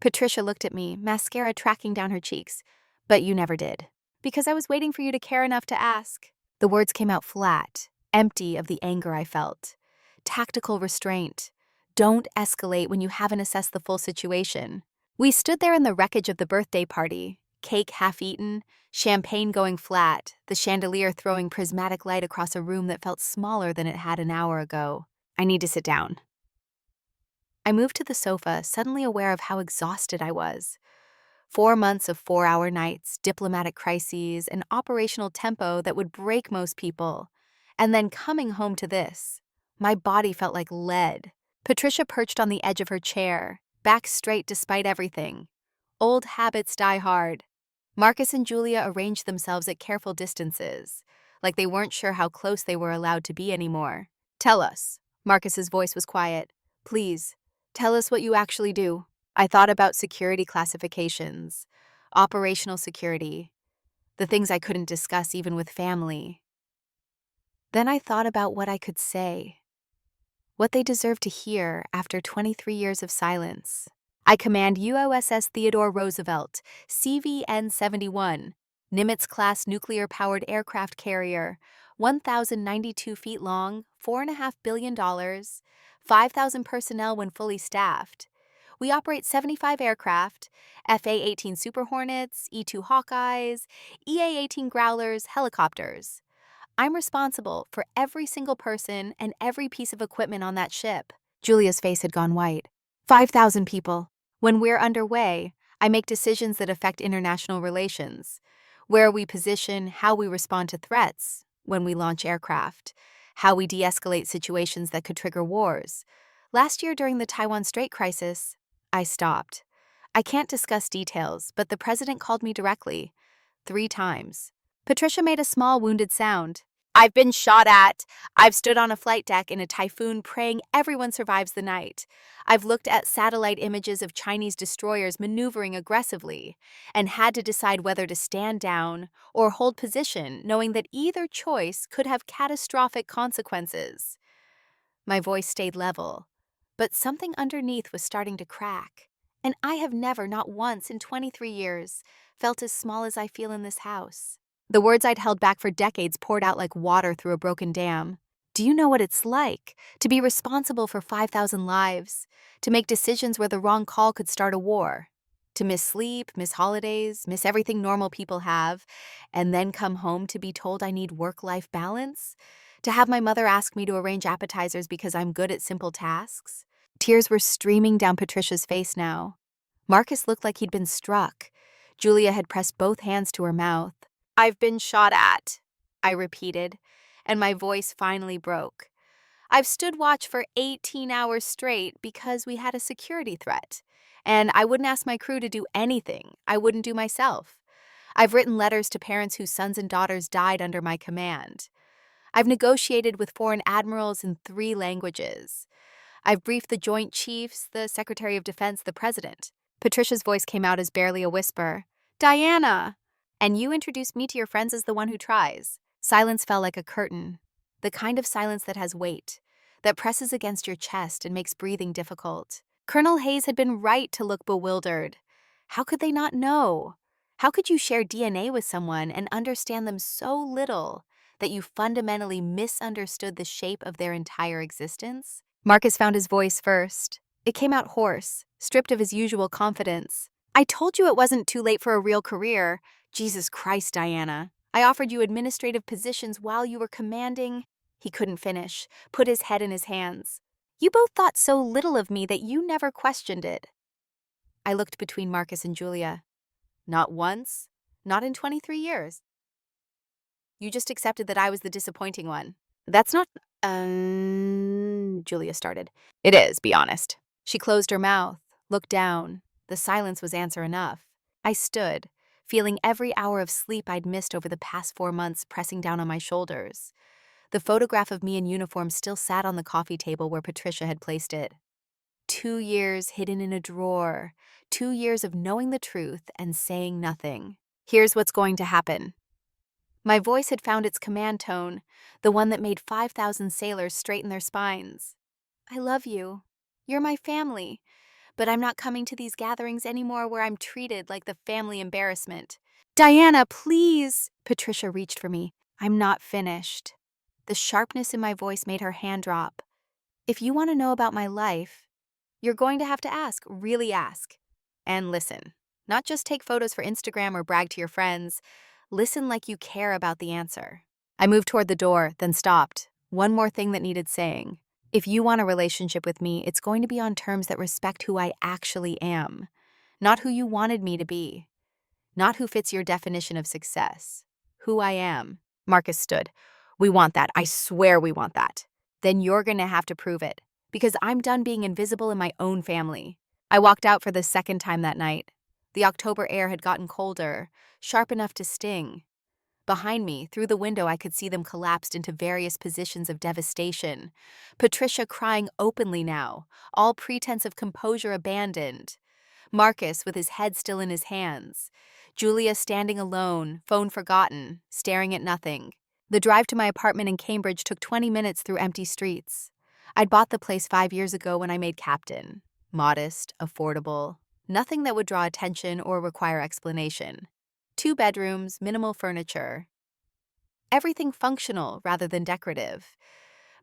Patricia looked at me, mascara tracking down her cheeks. But you never did. Because I was waiting for you to care enough to ask. The words came out flat, empty of the anger I felt. Tactical restraint. Don't escalate when you haven't assessed the full situation. We stood there in the wreckage of the birthday party, cake half-eaten, champagne going flat, the chandelier throwing prismatic light across a room that felt smaller than it had an hour ago. I need to sit down. I moved to the sofa, suddenly aware of how exhausted I was. 4 months of 4-hour nights, diplomatic crises, an operational tempo that would break most people. And then coming home to this. My body felt like lead. Patricia perched on the edge of her chair, back straight despite everything. Old habits die hard. Marcus and Julia arranged themselves at careful distances, like they weren't sure how close they were allowed to be anymore. Tell us. Marcus's voice was quiet. Please, tell us what you actually do. I thought about security classifications, operational security, the things I couldn't discuss even with family. Then I thought about what I could say, what they deserve to hear after 23 years of silence. I command USS Theodore Roosevelt, CVN-71, Nimitz-class nuclear-powered aircraft carrier, 1,092 feet long, $4.5 billion, 5,000 personnel when fully staffed. We operate 75 aircraft, FA-18 Super Hornets, E-2 Hawkeyes, EA-18 Growlers, helicopters. I'm responsible for every single person and every piece of equipment on that ship. Julia's face had gone white. 5,000 people. When we're underway, I make decisions that affect international relations. Where we position, how we respond to threats when we launch aircraft, how we de-escalate situations that could trigger wars. Last year during the Taiwan Strait crisis, I stopped. I can't discuss details, but the president called me directly. 3 times. Patricia made a small wounded sound. I've been shot at. I've stood on a flight deck in a typhoon praying everyone survives the night. I've looked at satellite images of Chinese destroyers maneuvering aggressively and had to decide whether to stand down or hold position, knowing that either choice could have catastrophic consequences. My voice stayed level, but something underneath was starting to crack. And I have never, not once in 23 years, felt as small as I feel in this house. The words I'd held back for decades poured out like water through a broken dam. Do you know what it's like to be responsible for 5,000 lives, to make decisions where the wrong call could start a war, to miss sleep, miss holidays, miss everything normal people have, and then come home to be told I need work-life balance? To have my mother ask me to arrange appetizers because I'm good at simple tasks? Tears were streaming down Patricia's face now. Marcus looked like he'd been struck. Julia had pressed both hands to her mouth. I've been shot at, I repeated, and my voice finally broke. I've stood watch for 18 hours straight because we had a security threat, and I wouldn't ask my crew to do anything I wouldn't do myself. I've written letters to parents whose sons and daughters died under my command. I've negotiated with foreign admirals in 3 languages. I've briefed the Joint Chiefs, the Secretary of Defense, the President. Patricia's voice came out as barely a whisper. Diana! And you introduced me to your friends as the one who tries. Silence fell like a curtain, the kind of silence that has weight, that presses against your chest and makes breathing difficult. Colonel Hayes had been right to look bewildered. How could they not know? How could you share DNA with someone and understand them so little that you fundamentally misunderstood the shape of their entire existence? Marcus found his voice first. It came out hoarse, stripped of his usual confidence. I told you it wasn't too late for a real career. Jesus Christ, Diana. I offered you administrative positions while you were commanding. He couldn't finish, put his head in his hands. You both thought so little of me that you never questioned it. I looked between Marcus and Julia. Not once, not in 23 years. You just accepted that I was the disappointing one. That's not, Julia started. It is, be honest. She closed her mouth, looked down. The silence was answer enough. I stood, feeling every hour of sleep I'd missed over the past 4 months pressing down on my shoulders. The photograph of me in uniform still sat on the coffee table where Patricia had placed it. 2 years hidden in a drawer. 2 years of knowing the truth and saying nothing. Here's what's going to happen. My voice had found its command tone, the one that made 5,000 sailors straighten their spines. I love you. You're my family. But I'm not coming to these gatherings anymore where I'm treated like the family embarrassment. Diana, please! Patricia reached for me. I'm not finished. The sharpness in my voice made her hand drop. If you want to know about my life, you're going to have to ask, really ask. And listen, not just take photos for Instagram or brag to your friends. Listen like you care about the answer. I moved toward the door, then stopped. One more thing that needed saying. If you want a relationship with me, it's going to be on terms that respect who I actually am, not who you wanted me to be, not who fits your definition of success, who I am. Marcus stood. We want that. I swear we want that. Then you're going to have to prove it, because I'm done being invisible in my own family. I walked out for the second time that night. The October air had gotten colder, sharp enough to sting. Behind me, through the window, I could see them collapsed into various positions of devastation. Patricia crying openly now, all pretense of composure abandoned. Marcus with his head still in his hands. Julia standing alone, phone forgotten, staring at nothing. The drive to my apartment in Cambridge took 20 minutes through empty streets. I'd bought the place 5 years ago when I made captain. Modest, affordable, nothing that would draw attention or require explanation. 2 bedrooms, minimal furniture. Everything functional rather than decorative.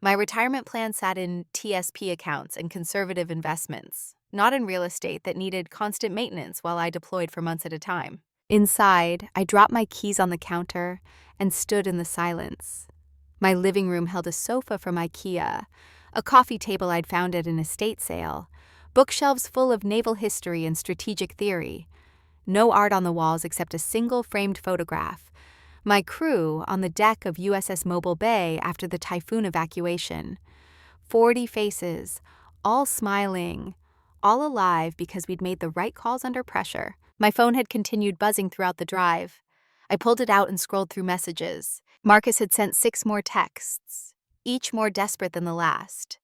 My retirement plan sat in TSP accounts and conservative investments, not in real estate that needed constant maintenance while I deployed for months at a time. Inside, I dropped my keys on the counter and stood in the silence. My living room held a sofa from IKEA, a coffee table I'd found at an estate sale, bookshelves full of naval history and strategic theory. No art on the walls except a single framed photograph. My crew on the deck of USS Mobile Bay after the typhoon evacuation. 40 faces, all smiling, all alive because we'd made the right calls under pressure. My phone had continued buzzing throughout the drive. I pulled it out and scrolled through messages. Marcus had sent 6 more texts, each more desperate than the last.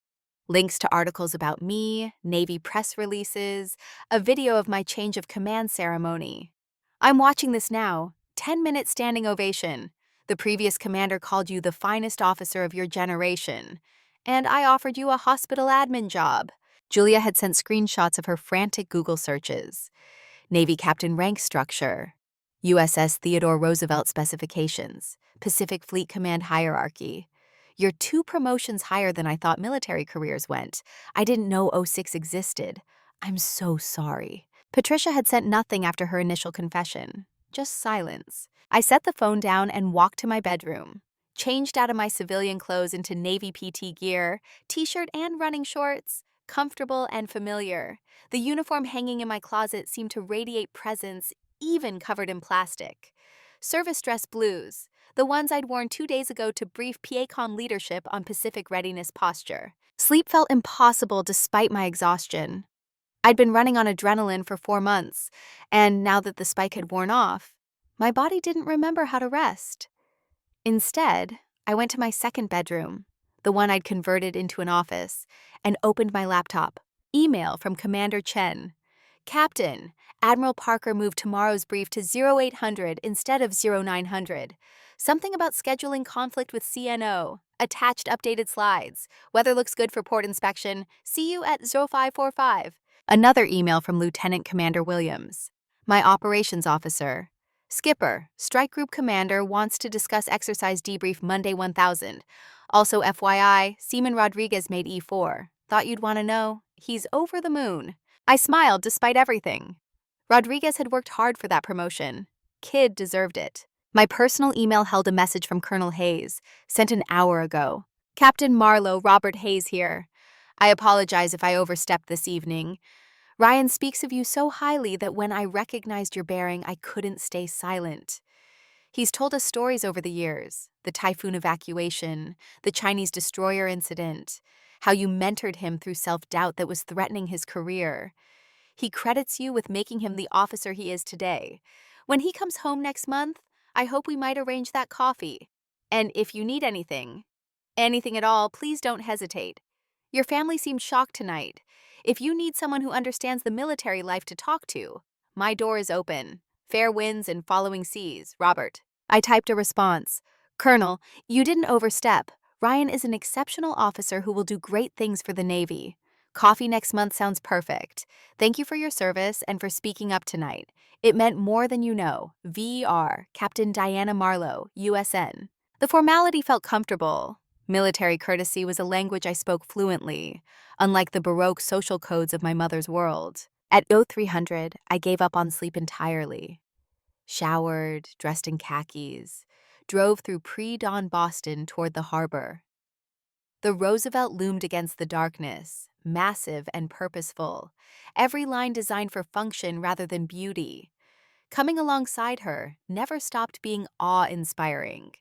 Links to articles about me, Navy press releases, a video of my change of command ceremony. I'm watching this now. 10-minute standing ovation. The previous commander called you the finest officer of your generation, and I offered you a hospital admin job. Julia had sent screenshots of her frantic Google searches. Navy captain rank structure, USS Theodore Roosevelt specifications, Pacific Fleet Command hierarchy. You're 2 promotions higher than I thought military careers went. I didn't know '06 existed. I'm so sorry. Patricia had sent nothing after her initial confession. Just silence. I set the phone down and walked to my bedroom. Changed out of my civilian clothes into Navy PT gear, t-shirt and running shorts. Comfortable and familiar. The uniform hanging in my closet seemed to radiate presence, even covered in plastic. Service dress blues, the ones I'd worn 2 days ago to brief PACOM leadership on Pacific readiness posture. Sleep felt impossible despite my exhaustion. I'd been running on adrenaline for 4 months, and now that the spike had worn off, my body didn't remember how to rest. Instead, I went to my second bedroom, the one I'd converted into an office, and opened my laptop. Email from Commander Chen. Captain, Admiral Parker moved tomorrow's brief to 0800 instead of 0900. Something about scheduling conflict with CNO. Attached updated slides. Weather looks good for port inspection. See you at 0545. Another email from Lieutenant Commander Williams. My operations officer. Skipper, Strike Group Commander wants to discuss exercise debrief Monday 1000. Also FYI, Seaman Rodriguez made E4. Thought you'd want to know. He's over the moon. I smiled despite everything. Rodriguez had worked hard for that promotion. Kid deserved it. My personal email held a message from Colonel Hayes, sent an hour ago. Captain Marlowe, Robert Hayes here. I apologize if I overstepped this evening. Ryan speaks of you so highly that when I recognized your bearing, I couldn't stay silent. He's told us stories over the years, the typhoon evacuation, the Chinese destroyer incident, how you mentored him through self-doubt that was threatening his career. He credits you with making him the officer he is today. When he comes home next month, I hope we might arrange that coffee. And if you need anything at all, please don't hesitate. Your family seemed shocked tonight. If you need someone who understands the military life to talk to, my door is open. Fair winds and following seas, Robert. I typed a response. Colonel, you didn't overstep. Ryan is an exceptional officer who will do great things for the Navy. Coffee next month sounds perfect. Thank you for your service and for speaking up tonight. It meant more than you know. V.R. Captain Diana Marlowe, USN. The formality felt comfortable. Military courtesy was a language I spoke fluently, unlike the Baroque social codes of my mother's world. At 0300, I gave up on sleep entirely. Showered, dressed in khakis, drove through pre-dawn Boston toward the harbor. The Roosevelt loomed against the darkness, massive and purposeful, every line designed for function rather than beauty. Coming alongside her never stopped being awe-inspiring.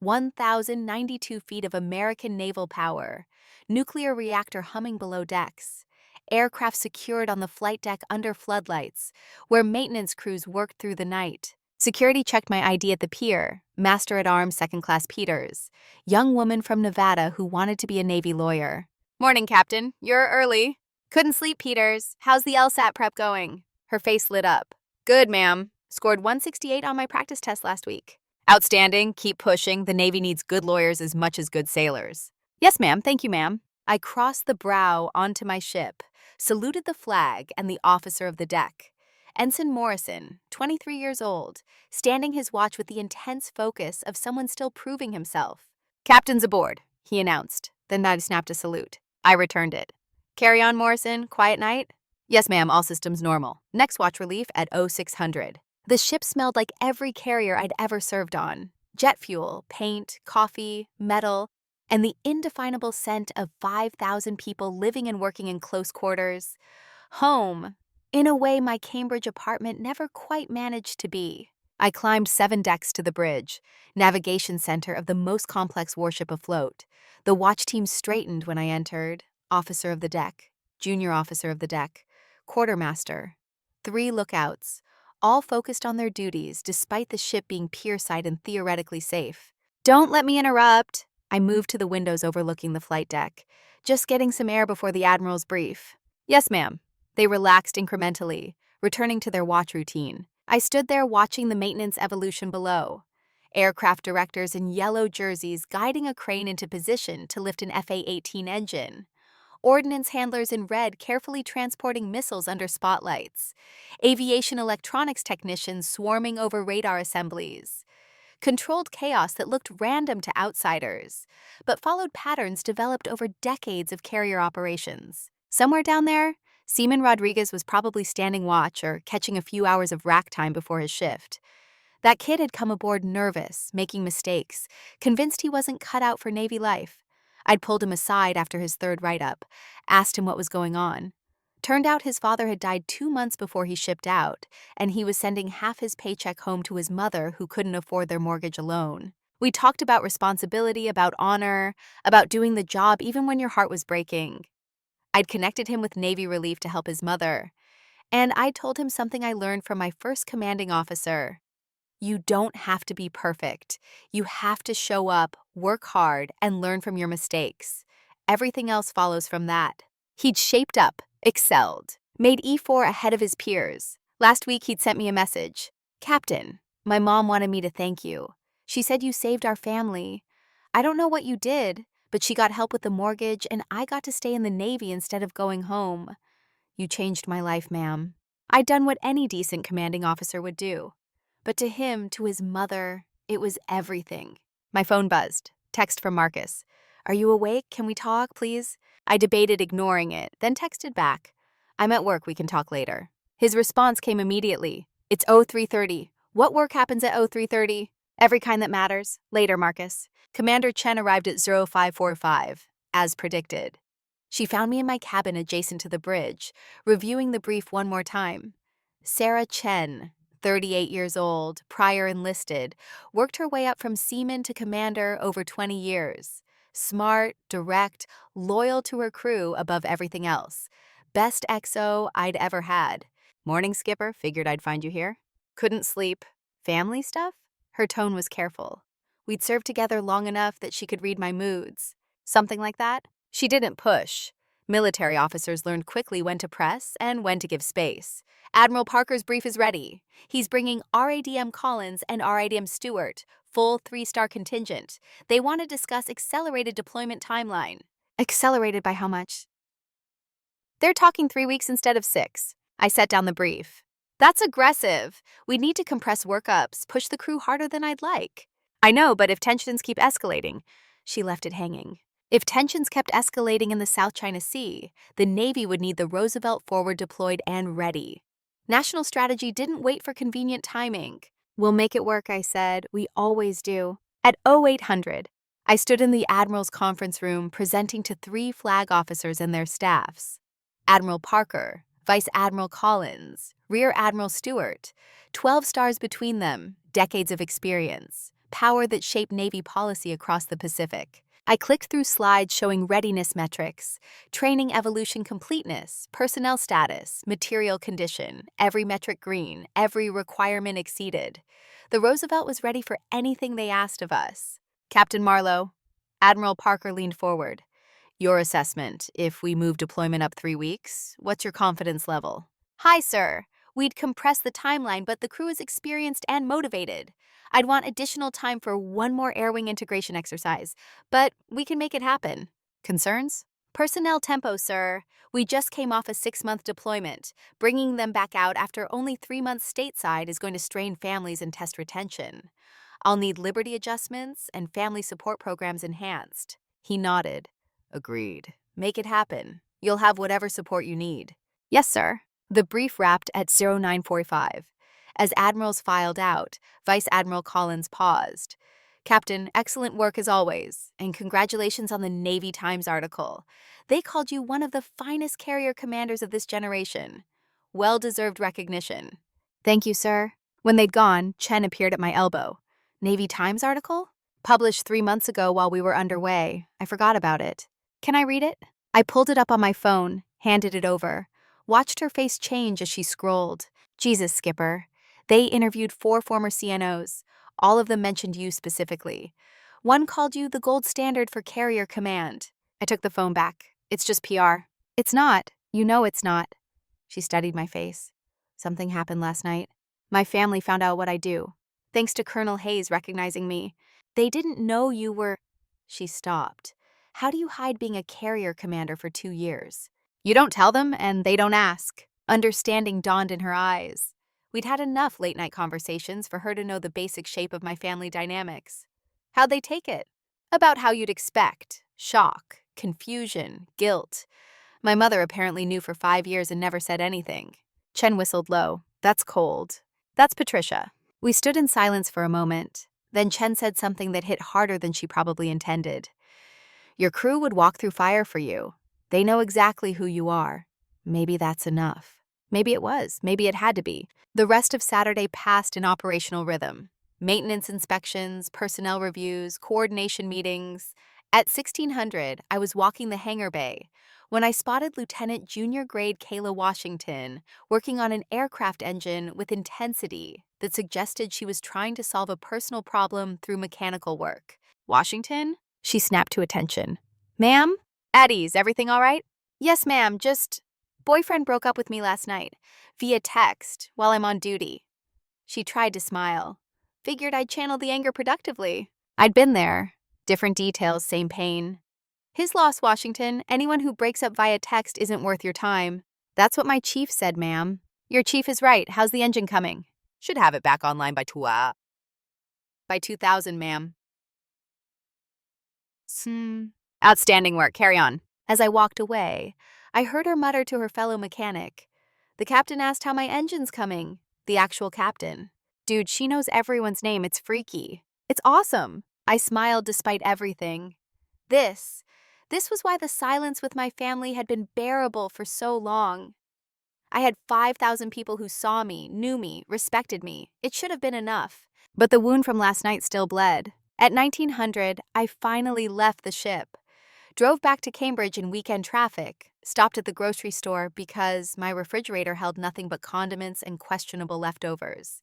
1,092 feet of American naval power, nuclear reactor humming below decks, aircraft secured on the flight deck under floodlights, where maintenance crews worked through the night. Security checked my ID at the pier, Master-at-Arms Second Class Peters, young woman from Nevada who wanted to be a Navy lawyer. Morning, Captain. You're early. Couldn't sleep, Peters. How's the LSAT prep going? Her face lit up. Good, ma'am. Scored 168 on my practice test last week. Outstanding. Keep pushing. The Navy needs good lawyers as much as good sailors. Yes, ma'am. Thank you, ma'am. I crossed the brow onto my ship, saluted the flag and the officer of the deck. Ensign Morrison, 23 years old, standing his watch with the intense focus of someone still proving himself. Captain's aboard, he announced. Then I snapped a salute. I returned it. Carry on, Morrison. Quiet night? Yes, ma'am. All systems normal. Next watch relief at 0600. The ship smelled like every carrier I'd ever served on. Jet fuel, paint, coffee, metal, and the indefinable scent of 5,000 people living and working in close quarters. Home. In a way my Cambridge apartment never quite managed to be. I climbed 7 decks to the bridge, navigation center of the most complex warship afloat. The watch team straightened when I entered, officer of the deck. junior officer of the deck, quartermaster, 3 lookouts, all focused on their duties despite the ship being pierside and theoretically safe. Don't let me interrupt. I moved to the windows overlooking the flight deck, just getting some air before the Admiral's brief. Yes, ma'am. They relaxed incrementally, returning to their watch routine. I stood there watching the maintenance evolution below. Aircraft directors in yellow jerseys guiding a crane into position to lift an FA-18 engine. Ordnance handlers in red carefully transporting missiles under spotlights. Aviation electronics technicians swarming over radar assemblies. Controlled chaos that looked random to outsiders, but followed patterns developed over decades of carrier operations. Somewhere down there, Seaman Rodriguez was probably standing watch or catching a few hours of rack time before his shift. That kid had come aboard nervous, making mistakes, convinced he wasn't cut out for Navy life. I'd pulled him aside after his 3rd write-up, asked him what was going on. Turned out his father had died 2 months before he shipped out, and he was sending half his paycheck home to his mother who couldn't afford their mortgage alone. We talked about responsibility, about honor, about doing the job even when your heart was breaking. I'd connected him with Navy relief to help his mother, and I told him something I learned from my first commanding officer. You don't have to be perfect. You have to show up, work hard, and learn from your mistakes. Everything else follows from that. He'd shaped up, excelled, made E4 ahead of his peers. Last week he'd sent me a message. Captain, my mom wanted me to thank you. She said you saved our family. I don't know what you did, but she got help with the mortgage and I got to stay in the Navy instead of going home. You changed my life, ma'am. I'd done what any decent commanding officer would do. But to him, to his mother, it was everything. My phone buzzed. Text from Marcus. Are you awake? Can we talk, please? I debated ignoring it, then texted back. I'm at work, we can talk later. His response came immediately. It's 0330. What work happens at 0330? Every kind that matters. Later, Marcus. Commander Chen arrived at 0545, as predicted. She found me in my cabin adjacent to the bridge, reviewing the brief one more time. Sarah Chen, 38 years old, prior enlisted, worked her way up from seaman to commander over 20 years. Smart, direct, loyal to her crew above everything else. Best XO I'd ever had. Morning, Skipper. Figured I'd find you here. Couldn't sleep. Family stuff? Her tone was careful. We'd served together long enough that she could read my moods. Something like that? She didn't push. Military officers learned quickly when to press and when to give space. Admiral Parker's brief is ready. He's bringing RADM Collins and RADM Stewart, full 3-star contingent. They want to discuss accelerated deployment timeline. Accelerated by how much? They're talking 3 weeks instead of 6. I set down the brief. That's aggressive. We need to compress workups, push the crew harder than I'd like. I know, but if tensions keep escalating, she left it hanging. If tensions kept escalating in the South China Sea, the Navy would need the Roosevelt forward deployed and ready. National strategy didn't wait for convenient timing. We'll make it work, I said. We always do. At 0800, I stood in the Admiral's conference room presenting to 3 flag officers and their staffs. Admiral Parker, Vice Admiral Collins, Rear Admiral Stewart, 12 stars between them, decades of experience, power that shaped Navy policy across the Pacific. I clicked through slides showing readiness metrics, training evolution completeness, personnel status, material condition, every metric green, every requirement exceeded. The Roosevelt was ready for anything they asked of us. Captain Marlowe, Admiral Parker leaned forward. Your assessment, if we move deployment up 3 weeks, what's your confidence level? Hi, sir. We'd compress the timeline, but the crew is experienced and motivated. I'd want additional time for one more air wing integration exercise, but we can make it happen. Concerns? Personnel tempo, sir. We just came off a 6-month deployment. Bringing them back out after only 3 months stateside is going to strain families and test retention. I'll need liberty adjustments and family support programs enhanced. He nodded. Agreed. Make it happen. You'll have whatever support you need. Yes, sir. The brief wrapped at 0945. As admirals filed out, Vice Admiral Collins paused. Captain, excellent work as always, and congratulations on the Navy Times article. They called you one of the finest carrier commanders of this generation. Well-deserved recognition. Thank you, sir. When they'd gone, Chen appeared at my elbow. Navy Times article? Published 3 months ago while we were underway. I forgot about it. Can I read it? I pulled it up on my phone, handed it over, watched her face change as she scrolled. Jesus, Skipper. They interviewed 4 former CNOs. All of them mentioned you specifically. One called you the gold standard for carrier command. I took the phone back. It's just PR. It's not. You know it's not. She studied my face. Something happened last night. My family found out what I do, thanks to Colonel Hayes recognizing me. They didn't know you were... She stopped. How do you hide being a carrier commander for 2 years? You don't tell them, and they don't ask. Understanding dawned in her eyes. We'd had enough late-night conversations for her to know the basic shape of my family dynamics. How'd they take it? About how you'd expect. Shock, confusion, guilt. My mother apparently knew for 5 years and never said anything. Chen whistled low. That's cold. That's Patricia. We stood in silence for a moment. Then Chen said something that hit harder than she probably intended. Your crew would walk through fire for you. They know exactly who you are. Maybe that's enough. Maybe it was. Maybe it had to be. The rest of Saturday passed in operational rhythm. Maintenance inspections, personnel reviews, coordination meetings. At 1600, I was walking the hangar bay when I spotted Lieutenant Junior Grade Kayla Washington working on an aircraft engine with intensity that suggested she was trying to solve a personal problem through mechanical work. Washington? She snapped to attention. Ma'am? At ease, everything all right? Yes, ma'am, just... Boyfriend broke up with me last night, via text, while I'm on duty. She tried to smile. Figured I'd channel the anger productively. I'd been there. Different details, same pain. His loss, Washington. Anyone who breaks up via text isn't worth your time. That's what my chief said, ma'am. Your chief is right. How's the engine coming? Should have it back online by 2000, ma'am. Outstanding work. Carry on. As I walked away, I heard her mutter to her fellow mechanic. The captain asked how my engine's coming. The actual captain. Dude, she knows everyone's name. It's freaky. It's awesome. I smiled despite everything. This was why the silence with my family had been bearable for so long. I had 5,000 people who saw me, knew me, respected me. It should have been enough. But the wound from last night still bled. At 1900, I finally left the ship. Drove back to Cambridge in weekend traffic, stopped at the grocery store because my refrigerator held nothing but condiments and questionable leftovers.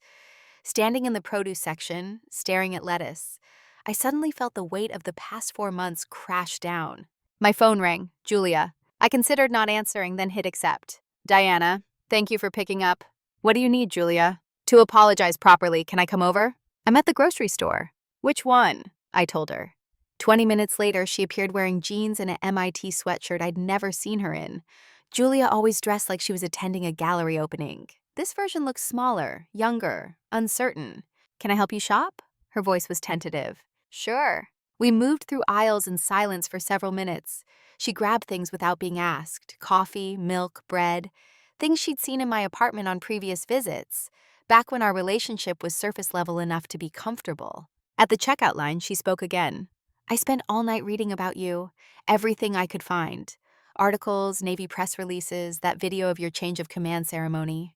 Standing in the produce section, staring at lettuce, I suddenly felt the weight of the past 4 months crash down. My phone rang. Julia. I considered not answering, then hit accept. Diana, thank you for picking up. What do you need, Julia? To apologize properly, can I come over? I'm at the grocery store. Which one? I told her. 20 minutes later, she appeared wearing jeans and an MIT sweatshirt I'd never seen her in. Julia always dressed like she was attending a gallery opening. This version looked smaller, younger, uncertain. Can I help you shop? Her voice was tentative. Sure. We moved through aisles in silence for several minutes. She grabbed things without being asked. Coffee, milk, bread. Things she'd seen in my apartment on previous visits, back when our relationship was surface level enough to be comfortable. At the checkout line, she spoke again. I spent all night reading about you, everything I could find. Articles, Navy press releases, that video of your change of command ceremony.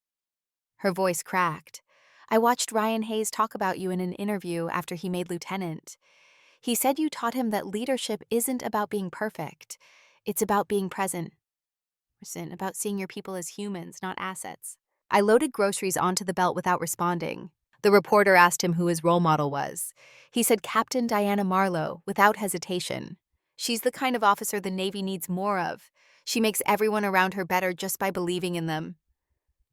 Her voice cracked. I watched Ryan Hayes talk about you in an interview after he made lieutenant. He said you taught him that leadership isn't about being perfect. It's about being present. About seeing your people as humans, not assets. I loaded groceries onto the belt without responding. The reporter asked him who his role model was. He said Captain Diana Marlowe, without hesitation. She's the kind of officer the Navy needs more of. She makes everyone around her better just by believing in them.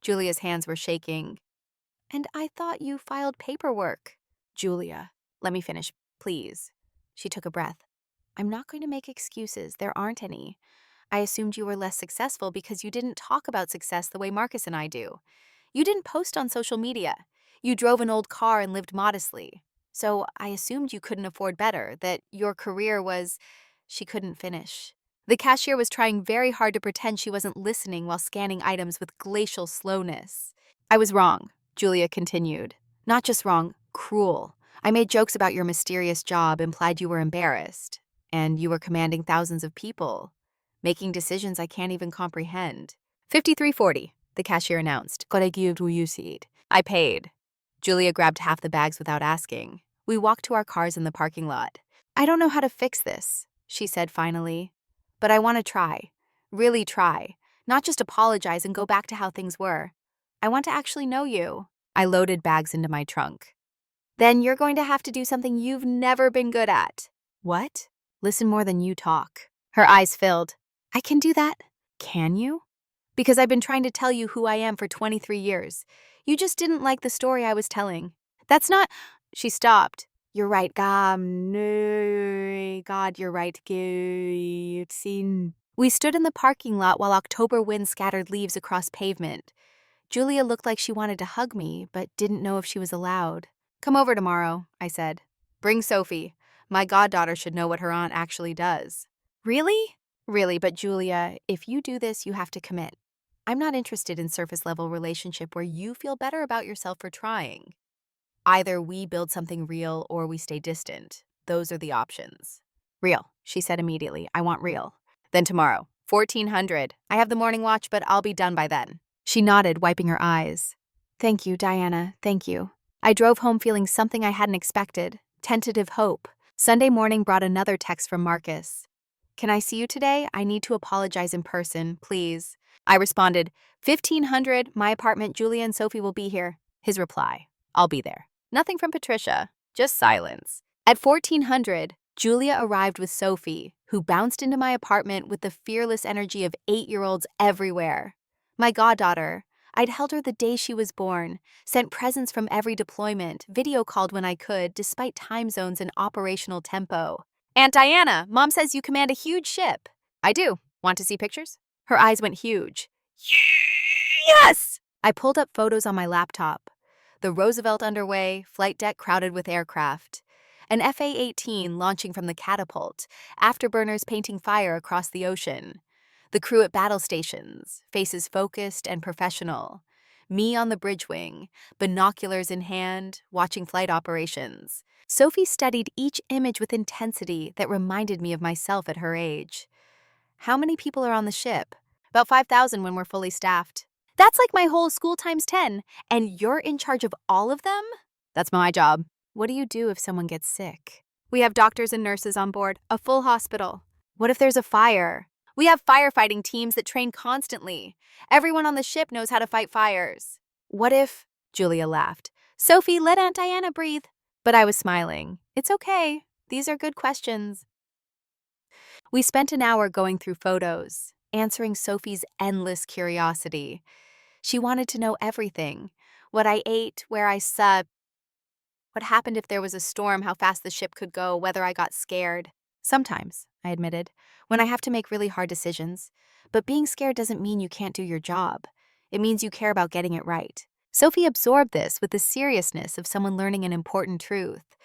Julia's hands were shaking. And I thought you filed paperwork. Julia, let me finish, please. She took a breath. I'm not going to make excuses. There aren't any. I assumed you were less successful because you didn't talk about success the way Marcus and I do. You didn't post on social media. You drove an old car and lived modestly. So I assumed you couldn't afford better, that your career was... She couldn't finish. The cashier was trying very hard to pretend she wasn't listening while scanning items with glacial slowness. I was wrong, Julia continued. Not just wrong, cruel. I made jokes about your mysterious job, implied you were embarrassed. And you were commanding thousands of people, making decisions I can't even comprehend. $53.40, the cashier announced. I paid. Julia grabbed half the bags without asking. We walked to our cars in the parking lot. I don't know how to fix this, she said finally. But I want to try. Really try. Not just apologize and go back to how things were. I want to actually know you. I loaded bags into my trunk. Then you're going to have to do something you've never been good at. What? Listen more than you talk. Her eyes filled. I can do that. Can you? Because I've been trying to tell you who I am for 23 years. You just didn't like the story I was telling. That's not... She stopped. You're right, no, God, you're right. We stood in the parking lot while October wind scattered leaves across pavement. Julia looked like she wanted to hug me, but didn't know if she was allowed. Come over tomorrow, I said. Bring Sophie. My goddaughter should know what her aunt actually does. Really? Really, but Julia, if you do this, you have to commit. I'm not interested in surface-level relationship where you feel better about yourself for trying. Either we build something real or we stay distant. Those are the options. Real, she said immediately. I want real. Then tomorrow, 1400. I have the morning watch, but I'll be done by then. She nodded, wiping her eyes. Thank you, Diana, thank you. I drove home feeling something I hadn't expected, tentative hope. Sunday morning brought another text from Marcus. Can I see you today? I need to apologize in person, please. I responded, 1500, my apartment, Julia and Sophie will be here. His reply, I'll be there. Nothing from Patricia, just silence. At 1400, Julia arrived with Sophie, who bounced into my apartment with the fearless energy of 8-year-olds everywhere. My goddaughter. I'd held her the day she was born, sent presents from every deployment, video called when I could, despite time zones and operational tempo. Aunt Diana, Mom says you command a huge ship. I do. Want to see pictures? Her eyes went huge. Yes! I pulled up photos on my laptop. The Roosevelt underway, flight deck crowded with aircraft. An FA-18 launching from the catapult, afterburners painting fire across the ocean. The crew at battle stations, faces focused and professional. Me on the bridge wing, binoculars in hand, watching flight operations. Sophie studied each image with intensity that reminded me of myself at her age. How many people are on the ship? About 5,000 when we're fully staffed. That's like my whole school times 10, and you're in charge of all of them? That's my job. What do you do if someone gets sick? We have doctors and nurses on board, a full hospital. What if there's a fire? We have firefighting teams that train constantly. Everyone on the ship knows how to fight fires. What if... Julia laughed. Sophie, let Aunt Diana breathe. But I was smiling. It's okay. These are good questions. We spent an hour going through photos, answering Sophie's endless curiosity. She wanted to know everything. What I ate, where I slept, what happened if there was a storm, how fast the ship could go, whether I got scared. Sometimes, I admitted, when I have to make really hard decisions. But being scared doesn't mean you can't do your job. It means you care about getting it right. Sophie absorbed this with the seriousness of someone learning an important truth.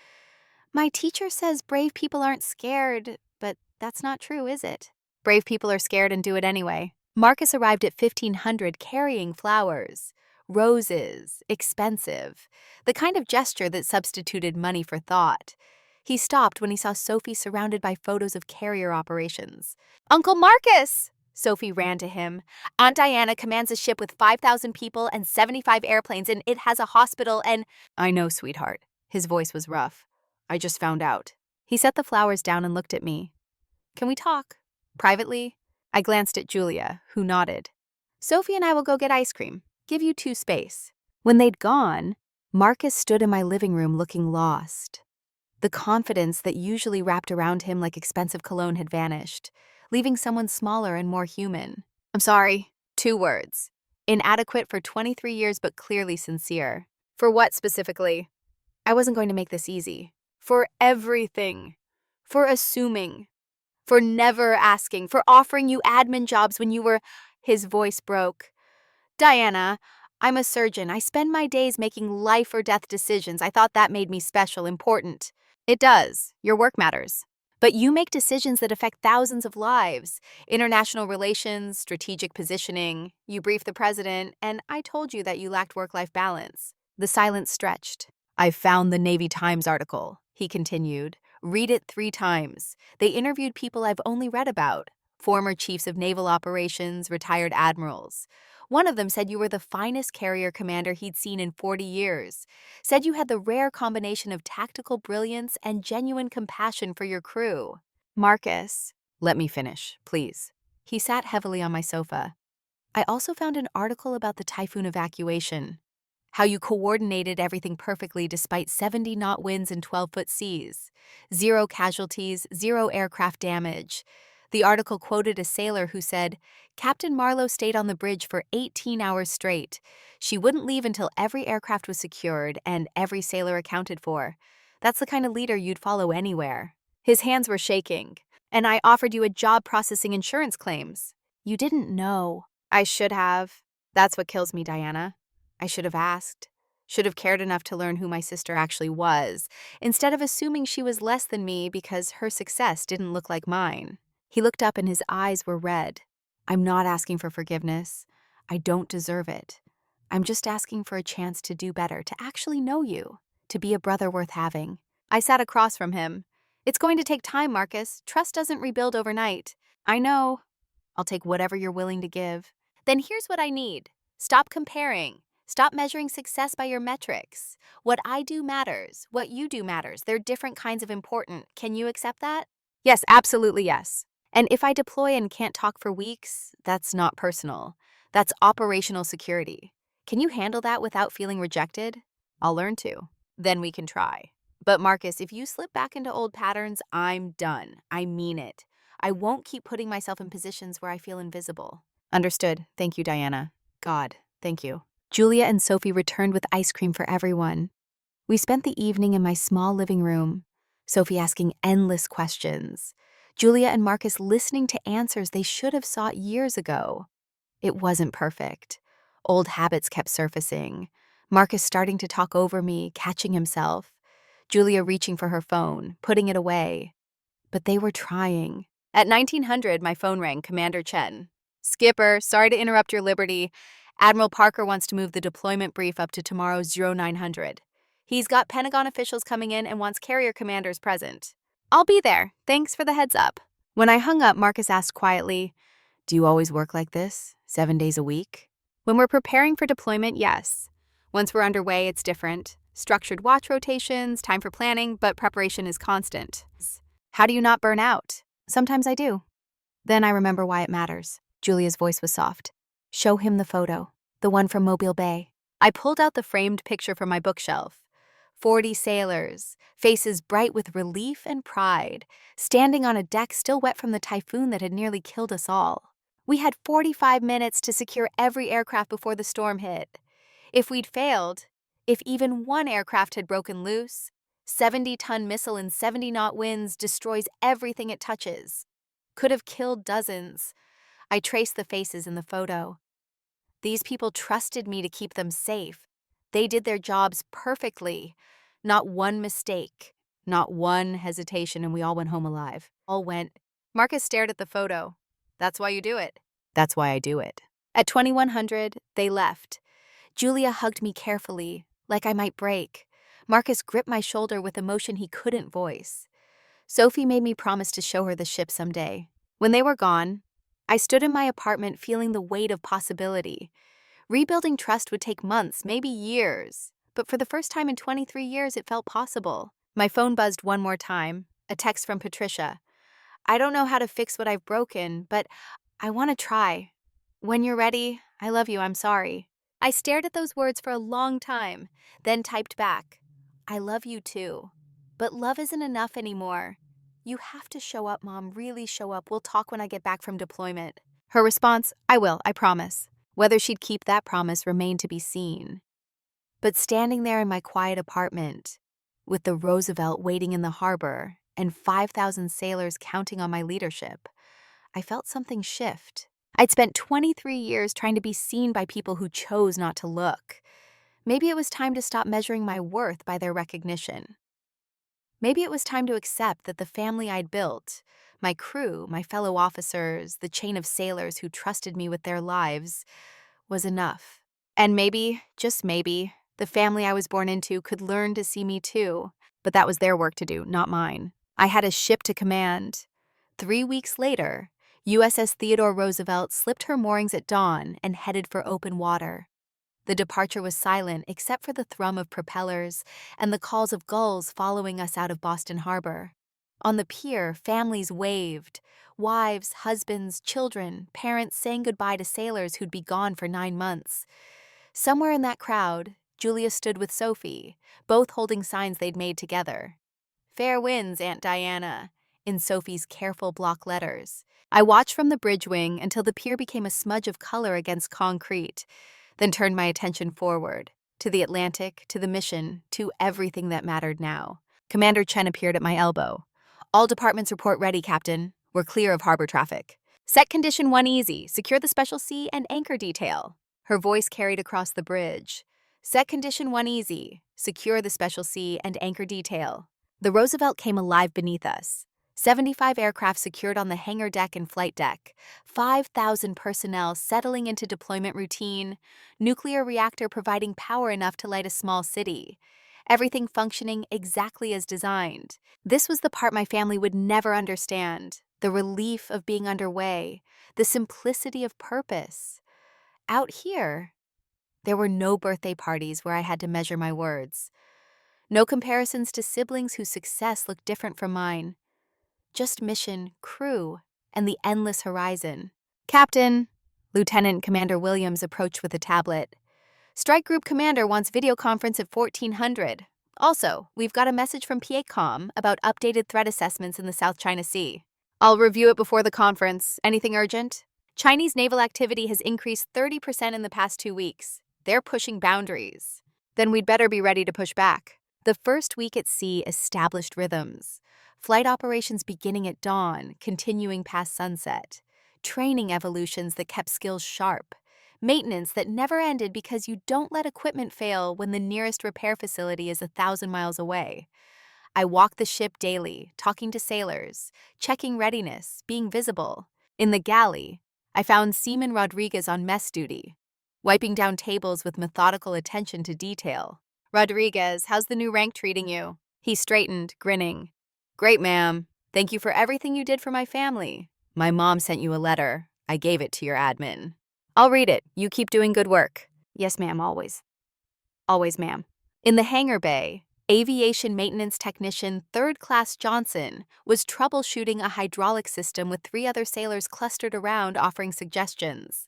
My teacher says brave people aren't scared, but that's not true, is it? Brave people are scared and do it anyway. Marcus arrived at 1500 carrying flowers. Roses, expensive. The kind of gesture that substituted money for thought. He stopped when he saw Sophie surrounded by photos of carrier operations. Uncle Marcus! Sophie ran to him. Aunt Diana commands a ship with 5,000 people and 75 airplanes, and it has a hospital and... I know, sweetheart. His voice was rough. I just found out. He set the flowers down and looked at me. Can we talk? Privately? I glanced at Julia, who nodded. Sophie and I will go get ice cream. Give you two space. When they'd gone, Marcus stood in my living room looking lost. The confidence that usually wrapped around him like expensive cologne had vanished, leaving someone smaller and more human. I'm sorry. 2 words. Inadequate for 23 years, but clearly sincere. For what specifically? I wasn't going to make this easy. For everything. For assuming. For never asking. For offering you admin jobs when you were... His voice broke. Diana, I'm a surgeon. I spend my days making life or death decisions. I thought that made me special, important. It does. Your work matters. But you make decisions that affect thousands of lives. International relations, strategic positioning. You briefed the president, and I told you that you lacked work-life balance. The silence stretched. I found the Navy Times article, he continued. Read it 3 times. They interviewed people I've only read about. Former chiefs of naval operations, retired admirals. One of them said you were the finest carrier commander he'd seen in 40 years. Said you had the rare combination of tactical brilliance and genuine compassion for your crew. Marcus, let me finish, please. He sat heavily on my sofa. I also found an article about the typhoon evacuation, how you coordinated everything perfectly despite 70-knot winds and 12-foot seas. Zero casualties, zero aircraft damage. The article quoted a sailor who said, Captain Marlowe stayed on the bridge for 18 hours straight. She wouldn't leave until every aircraft was secured and every sailor accounted for. That's the kind of leader you'd follow anywhere. His hands were shaking. And I offered you a job processing insurance claims. You didn't know. I should have. That's what kills me, Diana. I should have asked. Should have cared enough to learn who my sister actually was, instead of assuming she was less than me because her success didn't look like mine. He looked up and his eyes were red. I'm not asking for forgiveness. I don't deserve it. I'm just asking for a chance to do better, to actually know you, to be a brother worth having. I sat across from him. It's going to take time, Marcus. Trust doesn't rebuild overnight. I know. I'll take whatever you're willing to give. Then here's what I need. Stop comparing. Stop measuring success by your metrics. What I do matters. What you do matters. They're different kinds of important. Can you accept that? Yes, absolutely yes. And if I deploy and can't talk for weeks, that's not personal. That's operational security. Can you handle that without feeling rejected? I'll learn to. Then we can try. But Marcus, if you slip back into old patterns, I'm done. I mean it. I won't keep putting myself in positions where I feel invisible. Understood. Thank you, Diana. God, thank you. Julia and Sophie returned with ice cream for everyone. We spent the evening in my small living room, Sophie asking endless questions, Julia and Marcus listening to answers they should have sought years ago. It wasn't perfect. Old habits kept surfacing. Marcus starting to talk over me, catching himself. Julia reaching for her phone, putting it away. But they were trying. At 1900, my phone rang, Commander Chen. Skipper, sorry to interrupt your liberty. Admiral Parker wants to move the deployment brief up to tomorrow's 0900. He's got Pentagon officials coming in and wants carrier commanders present. I'll be there. Thanks for the heads up. When I hung up, Marcus asked quietly, do you always work like this, 7 days a week? When we're preparing for deployment, yes. Once we're underway, it's different. Structured watch rotations, time for planning, but preparation is constant. How do you not burn out? Sometimes I do. Then I remember why it matters. Julia's voice was soft. Show him the photo, the one from Mobile Bay. I pulled out the framed picture from my bookshelf. 40 sailors, faces bright with relief and pride, standing on a deck still wet from the typhoon that had nearly killed us all. We had 45 minutes to secure every aircraft before the storm hit. If we'd failed, if even one aircraft had broken loose, 70-ton missile in 70-knot winds destroys everything it touches. Could have killed dozens. I traced the faces in the photo. These people trusted me to keep them safe. They did their jobs perfectly. Not one mistake, not one hesitation, and we all went home alive. All went. Marcus stared at the photo. That's why you do it. That's why I do it. At 2100, they left. Julia hugged me carefully, like I might break. Marcus gripped my shoulder with emotion he couldn't voice. Sophie made me promise to show her the ship someday. When they were gone, I stood in my apartment feeling the weight of possibility. Rebuilding trust would take months, maybe years. But for the first time in 23 years, it felt possible. My phone buzzed one more time, a text from Patricia. I don't know how to fix what I've broken, but I want to try. When you're ready, I love you, I'm sorry. I stared at those words for a long time, then typed back, I love you too. But love isn't enough anymore. You have to show up, Mom, really show up. We'll talk when I get back from deployment. Her response, I will, I promise. Whether she'd keep that promise remained to be seen. But standing there in my quiet apartment, with the Roosevelt waiting in the harbor and 5,000 sailors counting on my leadership, I felt something shift. I'd spent 23 years trying to be seen by people who chose not to look. Maybe it was time to stop measuring my worth by their recognition. Maybe it was time to accept that the family I'd built, my crew, my fellow officers, the chain of sailors who trusted me with their lives, was enough. And maybe, just maybe, the family I was born into could learn to see me too. But that was their work to do, not mine. I had a ship to command. 3 weeks later, USS Theodore Roosevelt slipped her moorings at dawn and headed for open water. The departure was silent except for the thrum of propellers and the calls of gulls following us out of Boston Harbor. On the pier, families waved. Wives, husbands, children, parents saying goodbye to sailors who'd be gone for 9 months. Somewhere in that crowd, Julia stood with Sophie, both holding signs they'd made together. "Fair winds, Aunt Diana," in Sophie's careful block letters. I watched from the bridge wing until the pier became a smudge of color against concrete, then turned my attention forward, to the Atlantic, to the mission, to everything that mattered now. Commander Chen appeared at my elbow. "All departments report ready, Captain. We're clear of harbor traffic. Set condition 1 easy, secure the special sea and anchor detail." Her voice carried across the bridge. "Set condition 1 easy, secure the special sea and anchor detail." The Roosevelt came alive beneath us. 75 aircraft secured on the hangar deck and flight deck, 5,000 personnel settling into deployment routine, nuclear reactor providing power enough to light a small city. Everything functioning exactly as designed. This was the part my family would never understand, the relief of being underway, the simplicity of purpose. Out here, there were no birthday parties where I had to measure my words. No comparisons to siblings whose success looked different from mine. Just mission, crew, and the endless horizon. "Captain," Lieutenant Commander Williams approached with a tablet. "Strike Group Commander wants video conference at 1400. Also, we've got a message from PACOM about updated threat assessments in the South China Sea. I'll review it before the conference. Anything urgent? Chinese naval activity has increased 30% in the past 2 weeks. They're pushing boundaries. Then we'd better be ready to push back." The first week at sea established rhythms. Flight operations beginning at dawn, continuing past sunset. Training evolutions that kept skills sharp. Maintenance that never ended because you don't let equipment fail when the nearest repair facility is 1,000 miles away. I walked the ship daily, talking to sailors, checking readiness, being visible. In the galley, I found Seaman Rodriguez on mess duty, wiping down tables with methodical attention to detail. "Rodriguez, how's the new rank treating you?" He straightened, grinning. "Great, ma'am. Thank you for everything you did for my family. My mom sent you a letter. I gave it to your admin." "I'll read it. You keep doing good work." "Yes, ma'am, always." "Always, ma'am." In the hangar bay, aviation maintenance technician 3rd Class Johnson was troubleshooting a hydraulic system with 3 other sailors clustered around offering suggestions.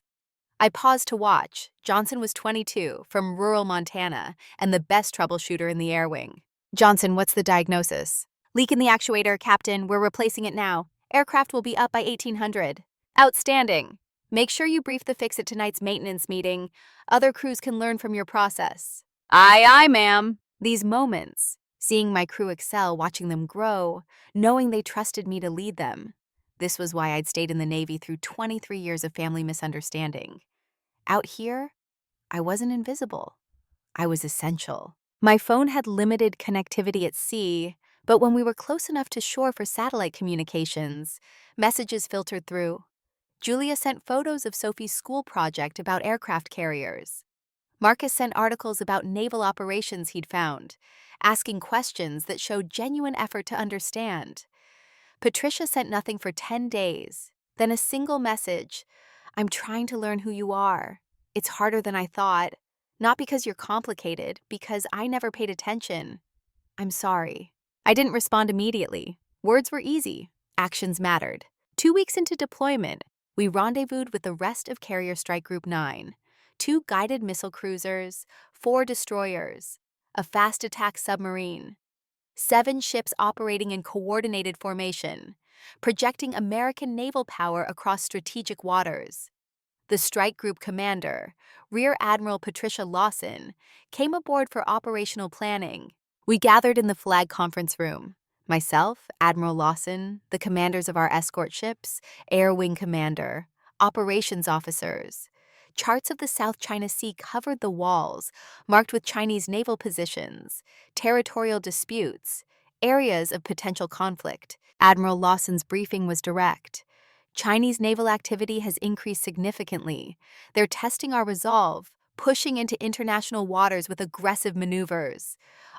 I paused to watch. Johnson was 22, from rural Montana, and the best troubleshooter in the air wing. "Johnson, what's the diagnosis?" "Leak in the actuator, Captain. We're replacing it now. Aircraft will be up by 1800. "Outstanding. Make sure you brief the fix at tonight's maintenance meeting. Other crews can learn from your process." "Aye, aye, ma'am." These moments, seeing my crew excel, watching them grow, knowing they trusted me to lead them. This was why I'd stayed in the Navy through 23 years of family misunderstanding. Out here, I wasn't invisible. I was essential. My phone had limited connectivity at sea, but when we were close enough to shore for satellite communications, messages filtered through. Julia sent photos of Sophie's school project about aircraft carriers. Marcus sent articles about naval operations he'd found, asking questions that showed genuine effort to understand. Patricia sent nothing for 10 days, then a single message. "I'm trying to learn who you are. It's harder than I thought. Not because you're complicated, because I never paid attention. I'm sorry." I didn't respond immediately. Words were easy. Actions mattered. 2 weeks into deployment, we rendezvoused with the rest of Carrier Strike Group 9. 2 guided missile cruisers, 4 destroyers, a fast attack submarine. 7 ships operating in coordinated formation, projecting American naval power across strategic waters. The strike group commander, Rear Admiral Patricia Lawson, came aboard for operational planning. We gathered in the flag conference room. Myself, Admiral Lawson, the commanders of our escort ships, Air Wing Commander, operations officers. Charts of the South China Sea covered the walls, marked with Chinese naval positions, territorial disputes, areas of potential conflict. Admiral Lawson's briefing was direct. "Chinese naval activity has increased significantly. They're testing our resolve, pushing into international waters with aggressive maneuvers.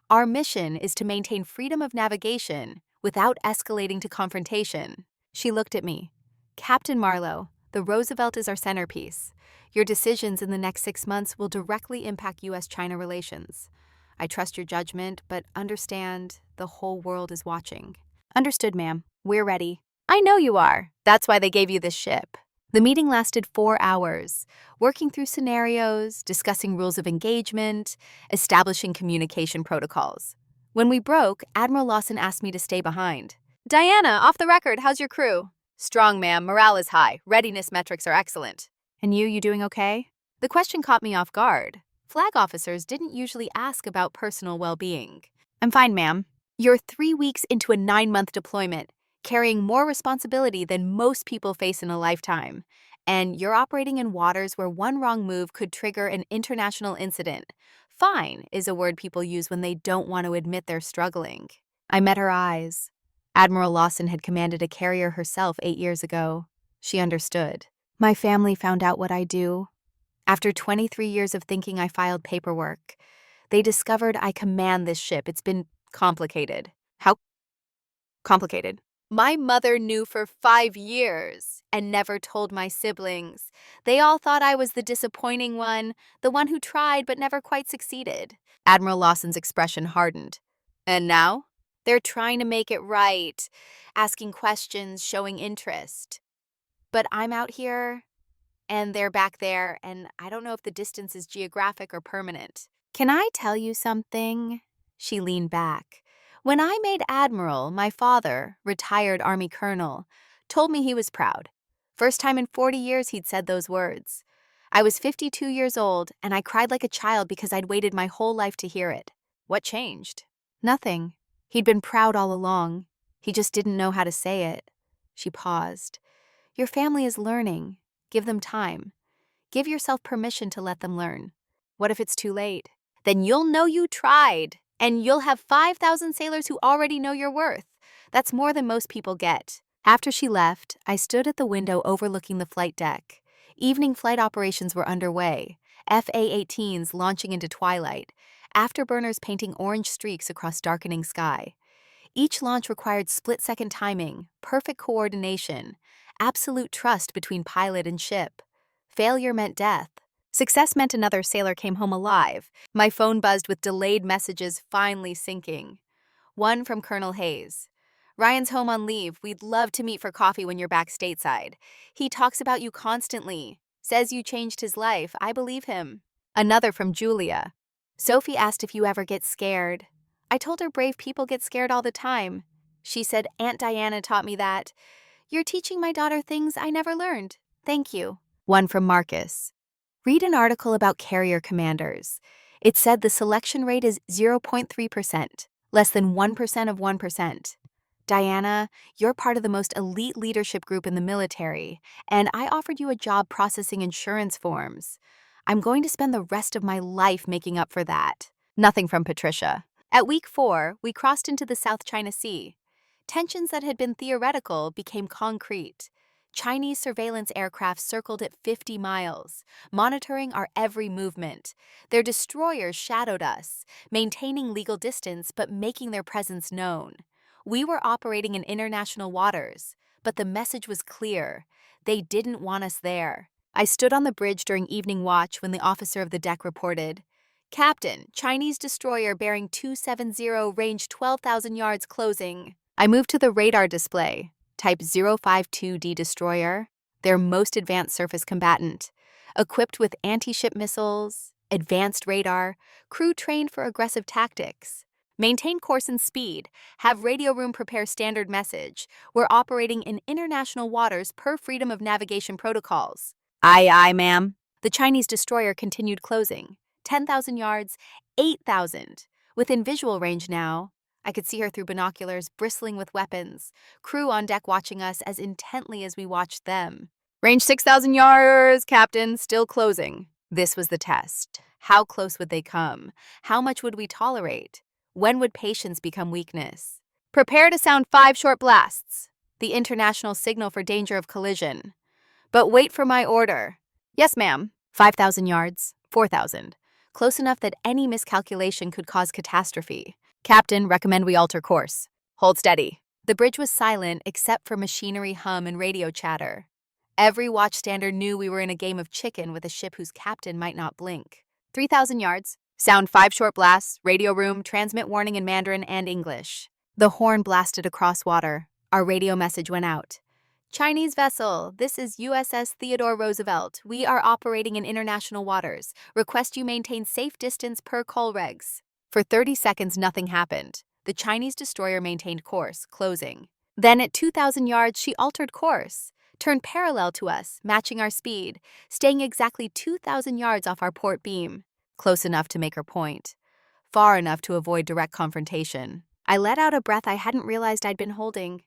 Our mission is to maintain freedom of navigation without escalating to confrontation." She looked at me. "Captain Marlowe, the Roosevelt is our centerpiece. Your decisions in the next 6 months will directly impact U.S.-China relations. I trust your judgment, but understand the whole world is watching." "Understood, ma'am. We're ready." I know you are. That's why they gave you this ship. The meeting lasted 4 hours, working through scenarios, discussing rules of engagement, establishing communication protocols. When we broke, Admiral Lawson asked me to stay behind. Diana, off the record, how's your crew? Strong, ma'am. Morale is high. Readiness metrics are excellent. And you doing okay? The question caught me off guard. Flag officers didn't usually ask about personal well-being. I'm fine, ma'am. You're 3 weeks into a 9-month deployment, carrying more responsibility than most people face in a lifetime. And you're operating in waters where one wrong move could trigger an international incident. Fine is a word people use when they don't want to admit they're struggling. I met her eyes. Admiral Lawson had commanded a carrier herself 8 years ago. She understood. My family found out what I do. After 23 years of thinking I filed paperwork, they discovered I command this ship. It's been complicated. How complicated? My mother knew for 5 years and never told my siblings. They all thought I was the disappointing one, the one who tried but never quite succeeded. Admiral Lawson's expression hardened. And now? They're trying to make it right, asking questions, showing interest. But I'm out here, and they're back there, and I don't know if the distance is geographic or permanent. Can I tell you something? She leaned back. When I made Admiral, my father, retired Army colonel, told me he was proud. First time in 40 years he'd said those words. I was 52 years old, and I cried like a child because I'd waited my whole life to hear it. What changed? Nothing. He'd been proud all along. He just didn't know how to say it. She paused. Your family is learning. Give them time. Give yourself permission to let them learn. What if it's too late? Then you'll know you tried, and you'll have 5,000 sailors who already know your worth. That's more than most people get. After she left, I stood at the window overlooking the flight deck. Evening flight operations were underway, FA-18s launching into twilight, afterburners painting orange streaks across darkening sky. Each launch required split-second timing, perfect coordination, absolute trust between pilot and ship. Failure meant death. Success meant another sailor came home alive. My phone buzzed with delayed messages finally syncing. One from Colonel Hayes. Ryan's home on leave. We'd love to meet for coffee when you're back stateside. He talks about you constantly. Says you changed his life. I believe him. Another from Julia. Sophie asked if you ever get scared. I told her brave people get scared all the time. She said, Aunt Diana taught me that. You're teaching my daughter things I never learned. Thank you. One from Marcus. Read an article about carrier commanders. It said the selection rate is 0.3%, less than 1% of 1%. Diana, you're part of the most elite leadership group in the military, and I offered you a job processing insurance forms. I'm going to spend the rest of my life making up for that. Nothing from Patricia. At week 4, we crossed into the South China Sea. Tensions that had been theoretical became concrete. Chinese surveillance aircraft circled at 50 miles, monitoring our every movement. Their destroyers shadowed us, maintaining legal distance but making their presence known. We were operating in international waters, but the message was clear. They didn't want us there. I stood on the bridge during evening watch when the officer of the deck reported, Captain, Chinese destroyer bearing 270, range 12,000 yards closing. I moved to the radar display. Type 052D destroyer, their most advanced surface combatant, equipped with anti-ship missiles, advanced radar, crew trained for aggressive tactics. Maintain course and speed, have radio room prepare standard message. We're operating in international waters per freedom of navigation protocols. Aye, aye, ma'am. The Chinese destroyer continued closing. 10,000 yards, 8,000. Within visual range now. I could see her through binoculars, bristling with weapons, crew on deck watching us as intently as we watched them. Range 6,000 yards, Captain, still closing. This was the test. How close would they come? How much would we tolerate? When would patience become weakness? Prepare to sound 5 short blasts. The international signal for danger of collision. But wait for my order. Yes, ma'am. 5,000 yards, 4,000. Close enough that any miscalculation could cause catastrophe. Captain, recommend we alter course. Hold steady. The bridge was silent except for machinery hum and radio chatter. Every watchstander knew we were in a game of chicken with a ship whose captain might not blink. 3,000 yards. Sound 5 short blasts, radio room, transmit warning in Mandarin and English. The horn blasted across water. Our radio message went out. Chinese vessel, this is USS Theodore Roosevelt. We are operating in international waters. Request you maintain safe distance per call regs. For 30 seconds, nothing happened. The Chinese destroyer maintained course, closing. Then at 2,000 yards, she altered course, turned parallel to us, matching our speed, staying exactly 2,000 yards off our port beam. Close enough to make her point. Far enough to avoid direct confrontation. I let out a breath I hadn't realized I'd been holding.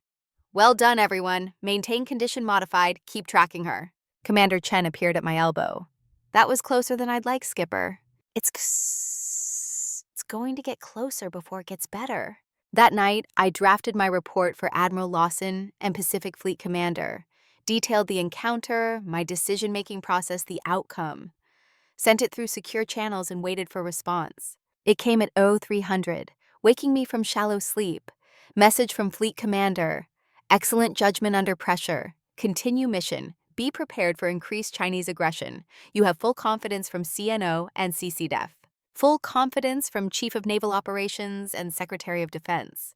Well done, everyone. Maintain condition modified. Keep tracking her. Commander Chen appeared at my elbow. That was closer than I'd like, Skipper. It's going to get closer before it gets better. That night, I drafted my report for Admiral Lawson and Pacific Fleet Commander, detailed the encounter, my decision-making process, the outcome. Sent it through secure channels and waited for response. It came at 0300, waking me from shallow sleep. Message from Fleet Commander. Excellent judgment under pressure. Continue mission. Be prepared for increased Chinese aggression. You have full confidence from CNO and CCDEF. Full confidence from Chief of Naval Operations and Secretary of Defense.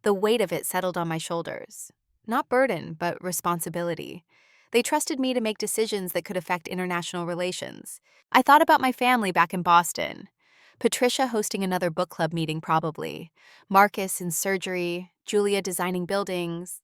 The weight of it settled on my shoulders. Not burden, but responsibility. They trusted me to make decisions that could affect international relations. I thought about my family back in Boston. Patricia hosting another book club meeting probably. Marcus in surgery, Julia designing buildings.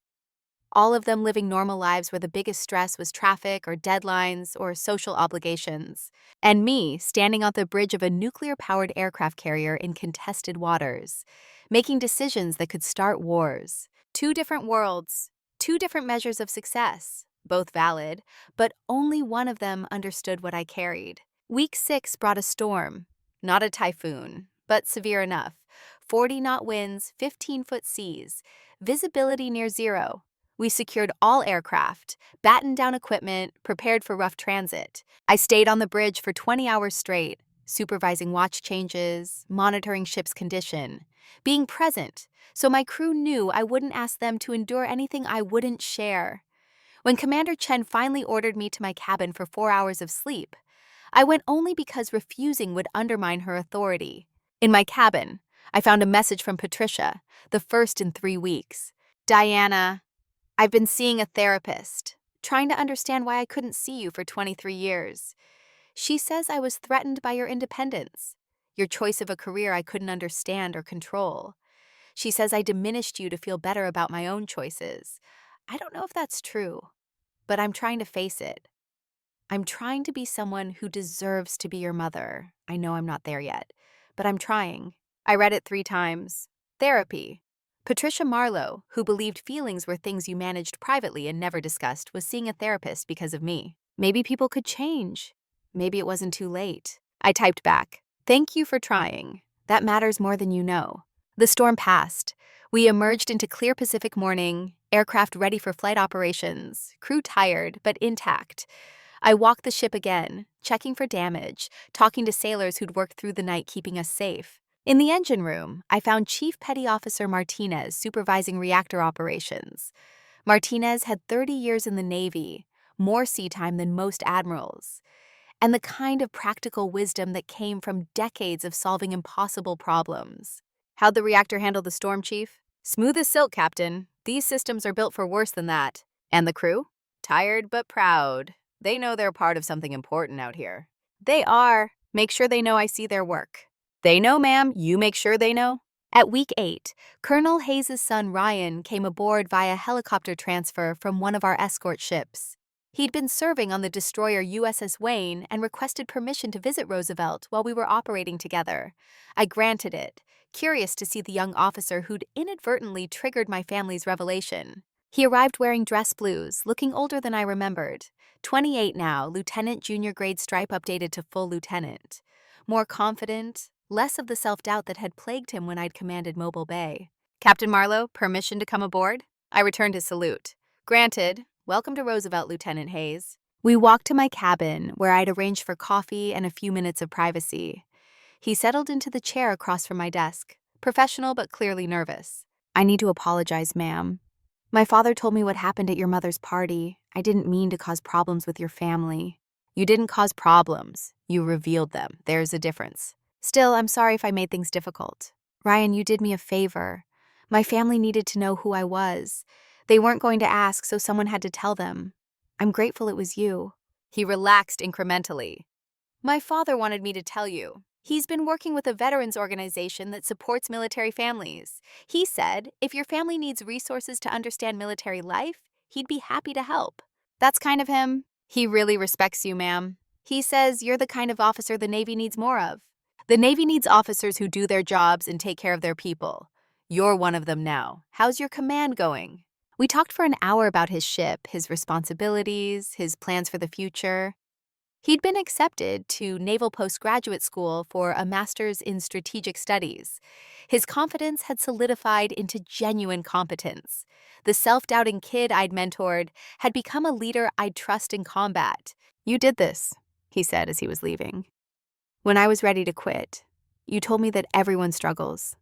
All of them living normal lives where the biggest stress was traffic or deadlines or social obligations. And me standing on the bridge of a nuclear-powered aircraft carrier in contested waters, making decisions that could start wars. Two different worlds, two different measures of success, both valid, but only one of them understood what I carried. Week 6 brought a storm. Not a typhoon, but severe enough. 40-knot winds, 15-foot seas, visibility near zero. We secured all aircraft, battened down equipment, prepared for rough transit. I stayed on the bridge for 20 hours straight, supervising watch changes, monitoring ship's condition, being present, so my crew knew I wouldn't ask them to endure anything I wouldn't share. When Commander Chen finally ordered me to my cabin for 4 hours of sleep, I went only because refusing would undermine her authority. In my cabin, I found a message from Patricia, the first in 3 weeks. Diana, I've been seeing a therapist, trying to understand why I couldn't see you for 23 years. She says I was threatened by your independence, your choice of a career I couldn't understand or control. She says I diminished you to feel better about my own choices. I don't know if that's true, but I'm trying to face it. I'm trying to be someone who deserves to be your mother. I know I'm not there yet, but I'm trying. I read it 3 times. Therapy. Patricia Marlowe, who believed feelings were things you managed privately and never discussed, was seeing a therapist because of me. Maybe people could change. Maybe it wasn't too late. I typed back, "Thank you for trying. That matters more than you know." The storm passed. We emerged into clear Pacific morning, aircraft ready for flight operations, crew tired but intact. I walked the ship again, checking for damage, talking to sailors who'd worked through the night keeping us safe. In the engine room, I found Chief Petty Officer Martinez supervising reactor operations. Martinez had 30 years in the Navy, more sea time than most admirals, and the kind of practical wisdom that came from decades of solving impossible problems. How'd the reactor handle the storm, Chief? Smooth as silk, Captain. These systems are built for worse than that. And the crew? Tired but proud. They know they're part of something important out here. They are. Make sure they know I see their work. They know, ma'am. You make sure they know. At week 8, Colonel Hayes' son Ryan came aboard via helicopter transfer from one of our escort ships. He'd been serving on the destroyer USS Wayne and requested permission to visit Roosevelt while we were operating together. I granted it, curious to see the young officer who'd inadvertently triggered my family's revelation. He arrived wearing dress blues, looking older than I remembered. 28 now, lieutenant junior grade stripe updated to full lieutenant. More confident, less of the self-doubt that had plagued him when I'd commanded Mobile Bay. "Captain Marlowe, permission to come aboard?" I returned his salute. "Granted. Welcome to Roosevelt, Lieutenant Hayes." We walked to my cabin, where I'd arranged for coffee and a few minutes of privacy. He settled into the chair across from my desk, professional but clearly nervous. "I need to apologize, ma'am. My father told me what happened at your mother's party. I didn't mean to cause problems with your family." "You didn't cause problems. You revealed them. There's a difference." "Still, I'm sorry if I made things difficult. Ryan, you did me a favor. My family needed to know who I was. They weren't going to ask, so someone had to tell them. I'm grateful it was you. He relaxed incrementally. My father wanted me to tell you. He's been working with a veterans organization that supports military families. He said if your family needs resources to understand military life, he'd be happy to help. That's kind of him. He really respects you, ma'am. He says you're the kind of officer the Navy needs more of. The Navy needs officers who do their jobs and take care of their people. You're one of them now. How's your command going? We talked for an hour about his ship, his responsibilities, his plans for the future. He'd been accepted to Naval Postgraduate School for a master's in strategic studies. His confidence had solidified into genuine competence. The self-doubting kid I'd mentored had become a leader I'd trust in combat. You did this, he said as he was leaving. When I was ready to quit, you told me that everyone struggles,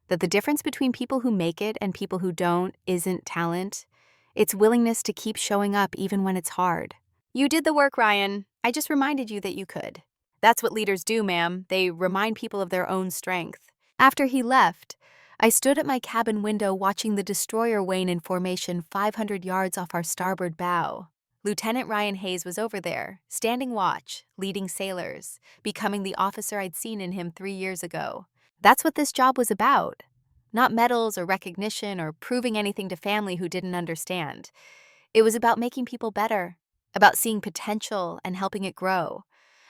that the difference between people who make it and people who don't isn't talent. It's willingness to keep showing up even when it's hard. You did the work, Ryan. I just reminded you that you could. That's what leaders do, ma'am. They remind people of their own strength. After he left, I stood at my cabin window watching the destroyer wane in formation 500 yards off our starboard bow. Lieutenant Ryan Hayes was over there, standing watch, leading sailors, becoming the officer I'd seen in him 3 years ago. That's what this job was about. Not medals or recognition or proving anything to family who didn't understand. It was about making people better, about seeing potential and helping it grow,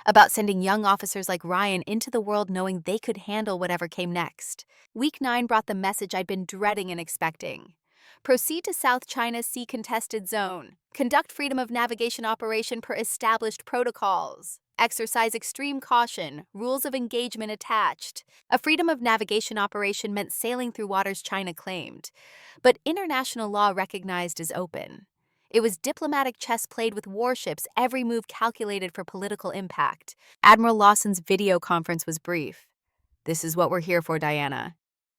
about sending young officers like Ryan into the world knowing they could handle whatever came next. Week 9 brought the message I'd been dreading and expecting. Proceed to South China Sea Contested Zone. Conduct freedom of navigation operation per established protocols. Exercise extreme caution. Rules of engagement attached. A freedom of navigation operation meant sailing through waters China claimed, but international law recognized as open. It was diplomatic chess played with warships, every move calculated for political impact. Admiral Lawson's video conference was brief. This is what we're here for, Diana.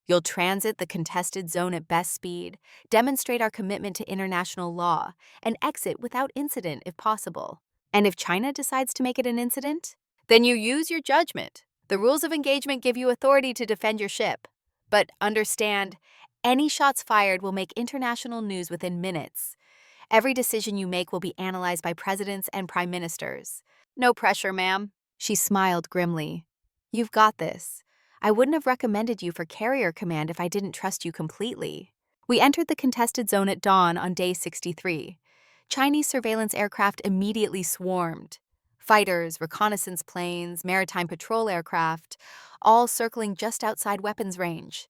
You'll transit the contested zone at best speed, demonstrate our commitment to international law, and exit without incident if possible. And if China decides to make it an incident, then you use your judgment. The rules of engagement give you authority to defend your ship. But understand, any shots fired will make international news within minutes. Every decision you make will be analyzed by presidents and prime ministers. No pressure, ma'am. She smiled grimly. You've got this. I wouldn't have recommended you for carrier command if I didn't trust you completely. We entered the contested zone at dawn on day 63. Chinese surveillance aircraft immediately swarmed. Fighters, reconnaissance planes, maritime patrol aircraft, all circling just outside weapons range.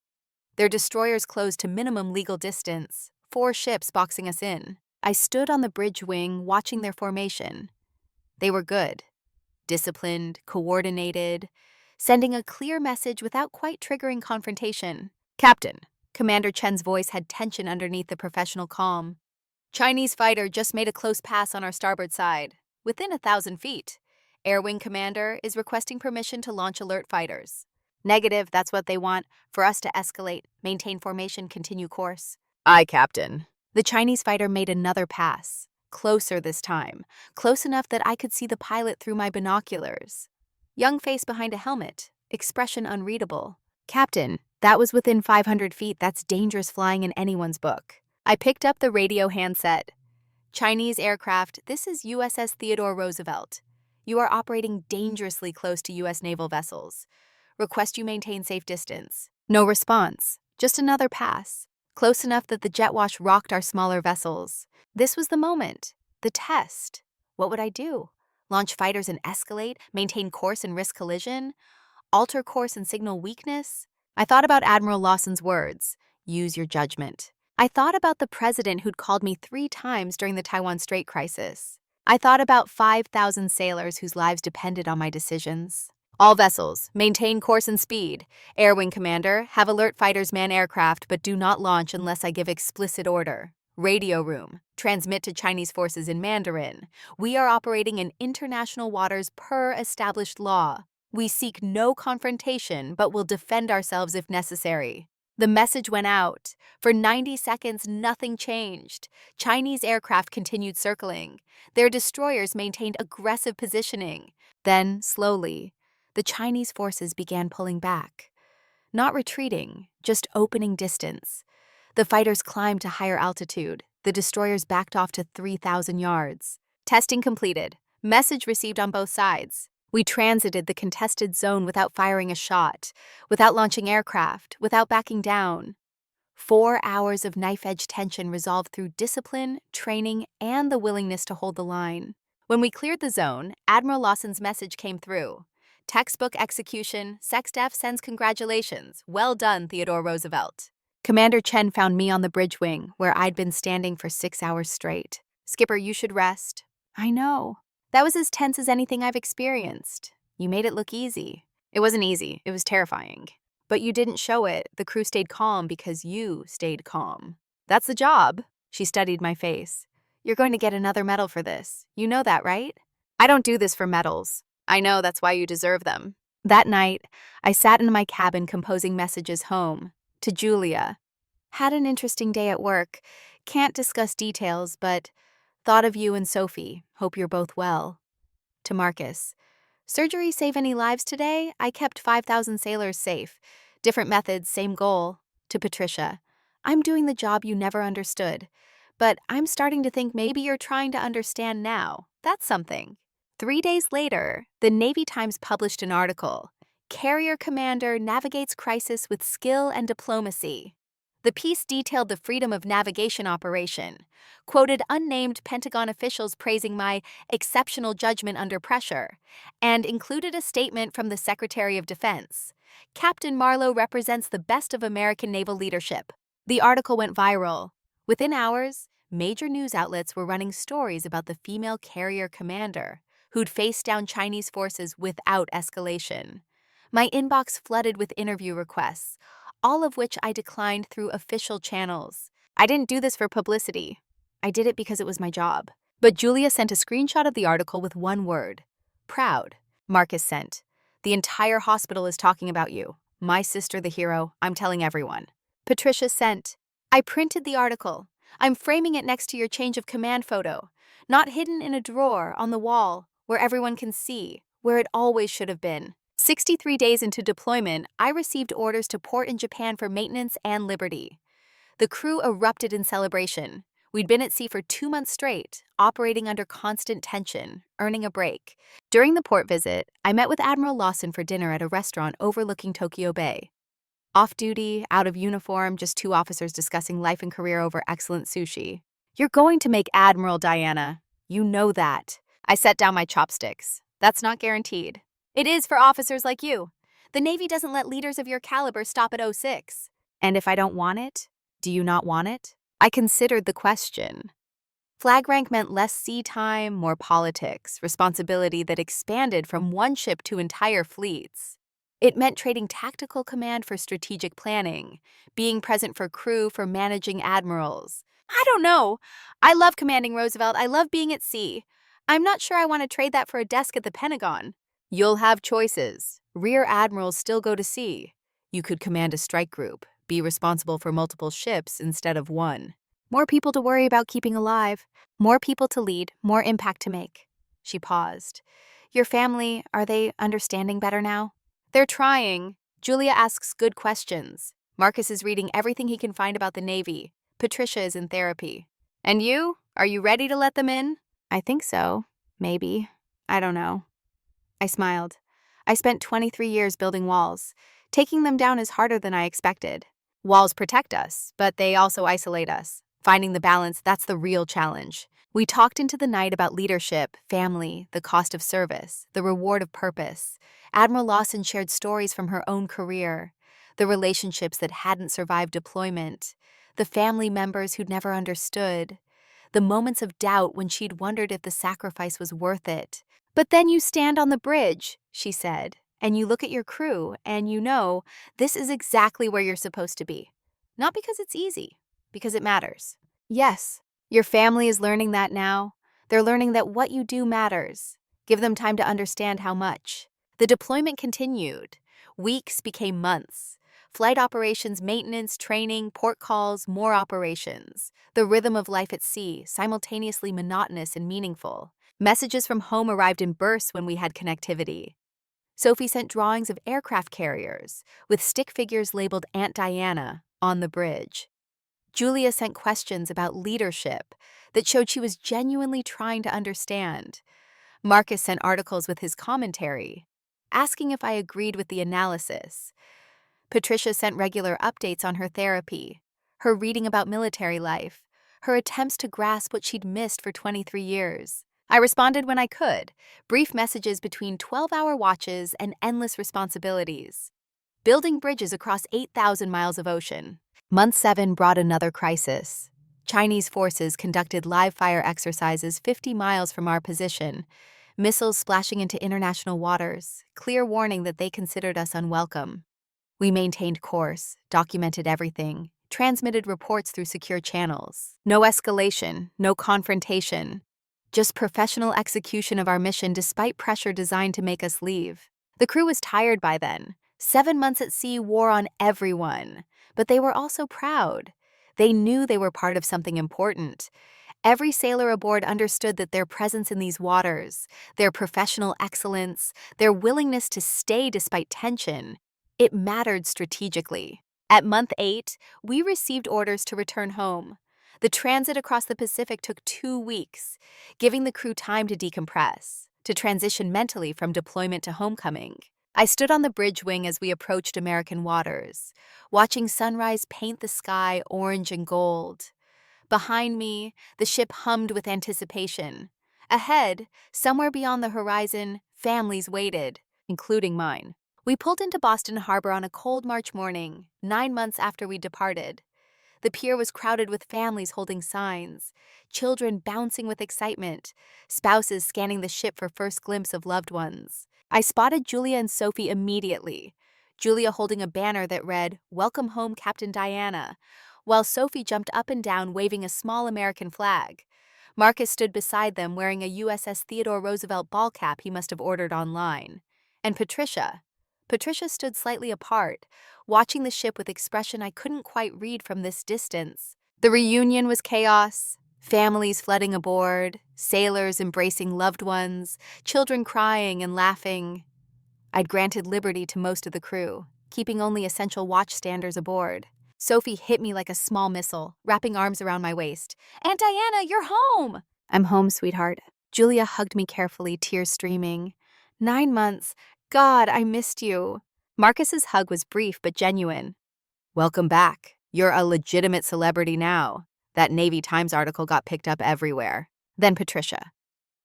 Their destroyers closed to minimum legal distance, 4 ships boxing us in. I stood on the bridge wing watching their formation. They were good, disciplined, coordinated, sending a clear message without quite triggering confrontation. Captain, Commander Chen's voice had tension underneath the professional calm. Chinese fighter just made a close pass on our starboard side, within 1,000 feet. Air Wing Commander is requesting permission to launch alert fighters. Negative, that's what they want, for us to escalate, maintain formation, continue course. Aye, Captain. The Chinese fighter made another pass, closer this time, close enough that I could see the pilot through my binoculars. Young face behind a helmet, expression unreadable. Captain, that was within 500 feet. That's dangerous flying in anyone's book. I picked up the radio handset. Chinese aircraft, this is USS Theodore Roosevelt. You are operating dangerously close to U.S. naval vessels. Request you maintain safe distance. No response. Just another pass. Close enough that the jet wash rocked our smaller vessels. This was the moment. The test. What would I do? Launch fighters and escalate? Maintain course and risk collision? Alter course and signal weakness? I thought about Admiral Lawson's words. Use your judgment. I thought about the president who'd called me 3 times during the Taiwan Strait crisis. I thought about 5,000 sailors whose lives depended on my decisions. All vessels, maintain course and speed. Air Wing Commander, have alert fighters man aircraft but do not launch unless I give explicit order. Radio room, transmit to Chinese forces in Mandarin. We are operating in international waters per established law. We seek no confrontation but will defend ourselves if necessary. The message went out. For 90 seconds, nothing changed. Chinese aircraft continued circling. Their destroyers maintained aggressive positioning. Then, slowly, the Chinese forces began pulling back. Not retreating, just opening distance. The fighters climbed to higher altitude. The destroyers backed off to 3,000 yards. Testing completed. Message received on both sides. We transited the contested zone without firing a shot, without launching aircraft, without backing down. 4 hours of knife-edge tension resolved through discipline, training, and the willingness to hold the line. When we cleared the zone, Admiral Lawson's message came through. Textbook execution, SecDef sends congratulations. Well done, Theodore Roosevelt. Commander Chen found me on the bridge wing, where I'd been standing for 6 hours straight. Skipper, you should rest. I know. That was as tense as anything I've experienced. You made it look easy. It wasn't easy. It was terrifying. But you didn't show it. The crew stayed calm because you stayed calm. That's the job. She studied my face. You're going to get another medal for this. You know that, right? I don't do this for medals. I know, that's why you deserve them. That night, I sat in my cabin composing messages home. To Julia. Had an interesting day at work. Can't discuss details, but thought of you and Sophie. Hope you're both well. To Marcus. Surgery save any lives today? I kept 5,000 sailors safe. Different methods, same goal. To Patricia. I'm doing the job you never understood. But I'm starting to think maybe you're trying to understand now. That's something. 3 days later, the Navy Times published an article. Carrier Commander navigates crisis with skill and diplomacy. The piece detailed the freedom of navigation operation, quoted unnamed Pentagon officials praising my exceptional judgment under pressure, and included a statement from the Secretary of Defense. Captain Marlowe represents the best of American naval leadership. The article went viral. Within hours, major news outlets were running stories about the female carrier commander, who'd faced down Chinese forces without escalation. My inbox flooded with interview requests, all of which I declined through official channels. I didn't do this for publicity. I did it because it was my job. But Julia sent a screenshot of the article with one word. Proud. Marcus sent. The entire hospital is talking about you. My sister the hero. I'm telling everyone. Patricia sent. I printed the article. I'm framing it next to your change of command photo. Not hidden in a drawer on the wall, where everyone can see, where it always should have been. 63 days into deployment, I received orders to port in Japan for maintenance and liberty. The crew erupted in celebration. We'd been at sea for 2 months straight, operating under constant tension, earning a break. During the port visit, I met with Admiral Lawson for dinner at a restaurant overlooking Tokyo Bay. Off-duty, out of uniform, just 2 officers discussing life and career over excellent sushi. You're going to make Admiral, Diana. You know that. I set down my chopsticks. That's not guaranteed. It is for officers like you. The Navy doesn't let leaders of your caliber stop at '06. And if I don't want it, do you not want it? I considered the question. Flag rank meant less sea time, more politics, responsibility that expanded from one ship to entire fleets. It meant trading tactical command for strategic planning, being present for crew for managing admirals. I don't know. I love commanding Roosevelt. I love being at sea. I'm not sure I want to trade that for a desk at the Pentagon. You'll have choices. Rear admirals still go to sea. You could command a strike group, be responsible for multiple ships instead of one. More people to worry about keeping alive. More people to lead, more impact to make. She paused. Your family, are they understanding better now? They're trying. Julia asks good questions. Marcus is reading everything he can find about the Navy. Patricia is in therapy. And you? Are you ready to let them in? I think so. Maybe. I don't know. I smiled. I spent 23 years building walls. Taking them down is harder than I expected. Walls protect us, but they also isolate us. Finding the balance, that's the real challenge. We talked into the night about leadership, family, the cost of service, the reward of purpose. Admiral Lawson shared stories from her own career, the relationships that hadn't survived deployment, the family members who'd never understood, the moments of doubt when she'd wondered if the sacrifice was worth it. But then you stand on the bridge, she said, and you look at your crew, and you know this is exactly where you're supposed to be. Not because it's easy, because it matters. Yes, your family is learning that now. They're learning that what you do matters. Give them time to understand how much. The deployment continued. Weeks became months. Flight operations, maintenance, training, port calls, more operations. The rhythm of life at sea, simultaneously monotonous and meaningful. Messages from home arrived in bursts when we had connectivity. Sophie sent drawings of aircraft carriers, with stick figures labeled Aunt Diana on the bridge. Julia sent questions about leadership that showed she was genuinely trying to understand. Marcus sent articles with his commentary, asking if I agreed with the analysis. Patricia sent regular updates on her therapy, her reading about military life, her attempts to grasp what she'd missed for 23 years. I responded when I could, brief messages between 12-hour watches and endless responsibilities. Building bridges across 8,000 miles of ocean. Month 7 brought another crisis. Chinese forces conducted live-fire exercises 50 miles from our position, missiles splashing into international waters, clear warning that they considered us unwelcome. We maintained course, documented everything, transmitted reports through secure channels. No escalation, no confrontation. Just professional execution of our mission despite pressure designed to make us leave. The crew was tired by then. 7 months at sea wore on everyone. But they were also proud. They knew they were part of something important. Every sailor aboard understood that their presence in these waters, their professional excellence, their willingness to stay despite tension, it mattered strategically. At month 8, we received orders to return home. The transit across the Pacific took 2 weeks, giving the crew time to decompress, to transition mentally from deployment to homecoming. I stood on the bridge wing as we approached American waters, watching sunrise paint the sky orange and gold. Behind me, the ship hummed with anticipation. Ahead, somewhere beyond the horizon, families waited, including mine. We pulled into Boston Harbor on a cold March morning, 9 months after we departed. The pier was crowded with families holding signs, children bouncing with excitement, spouses scanning the ship for first glimpse of loved ones. I spotted Julia and Sophie immediately, Julia holding a banner that read, "Welcome home, Captain Diana," while Sophie jumped up and down waving a small American flag. Marcus stood beside them wearing a USS Theodore Roosevelt ball cap he must have ordered online. And Patricia stood slightly apart, watching the ship with expression I couldn't quite read from this distance. The reunion was chaos. Families flooding aboard, sailors embracing loved ones, children crying and laughing. I'd granted liberty to most of the crew, keeping only essential watchstanders aboard. Sophie hit me like a small missile, wrapping arms around my waist. "Aunt Diana, you're home!" "I'm home, sweetheart." Julia hugged me carefully, tears streaming. 9 months. God, I missed you. Marcus's hug was brief but genuine. "Welcome back. You're a legitimate celebrity now. That Navy Times article got picked up everywhere." Then Patricia.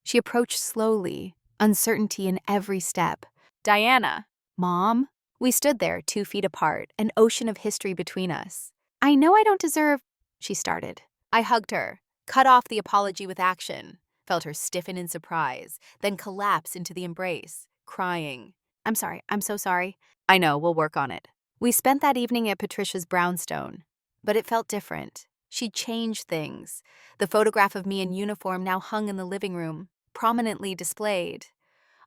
She approached slowly, uncertainty in every step. "Diana." "Mom?" We stood there, 2 feet apart, an ocean of history between us. "I know I don't deserve," she started. I hugged her, cut off the apology with action, felt her stiffen in surprise, then collapse into the embrace, crying. "I'm sorry, I'm so sorry." "I know, we'll work on it." We spent that evening at Patricia's brownstone, but it felt different. She'd changed things. The photograph of me in uniform now hung in the living room, prominently displayed.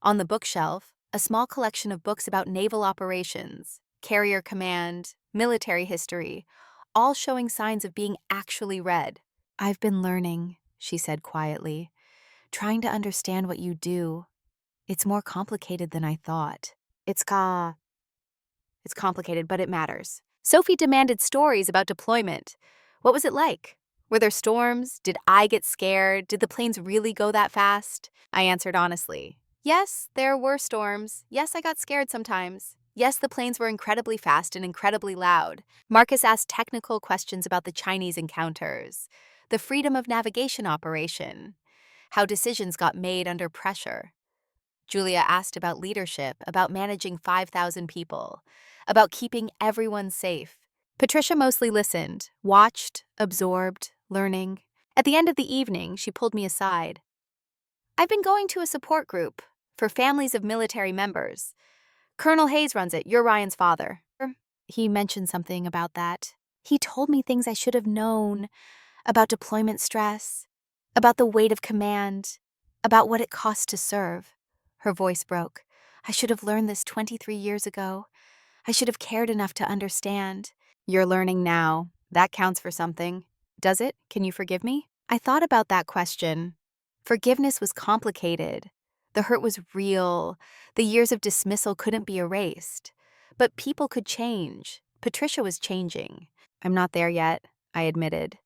On the bookshelf, a small collection of books about naval operations, carrier command, military history, all showing signs of being actually read. "I've been learning," she said quietly, "trying to understand what you do. It's more complicated than I thought." It's complicated, but it matters. Sophie demanded stories about deployment. What was it like? Were there storms? Did I get scared? Did the planes really go that fast? I answered honestly. Yes, there were storms. Yes, I got scared sometimes. Yes, the planes were incredibly fast and incredibly loud. Marcus asked technical questions about the Chinese encounters, the freedom of navigation operation, how decisions got made under pressure. Julia asked about leadership, about managing 5,000 people, about keeping everyone safe. Patricia mostly listened, watched, absorbed, learning. At the end of the evening, she pulled me aside. "I've been going to a support group for families of military members. Colonel Hayes runs it. You're Ryan's father." He mentioned something about that. He told me things I should have known, about deployment stress, about the weight of command, about what it costs to serve. Her voice broke. "I should have learned this 23 years ago. I should have cared enough to understand." "You're learning now. That counts for something." "Does it? Can you forgive me?" I thought about that question. Forgiveness was complicated. The hurt was real. The years of dismissal couldn't be erased. But people could change. Patricia was changing. "I'm not there yet. I admitted.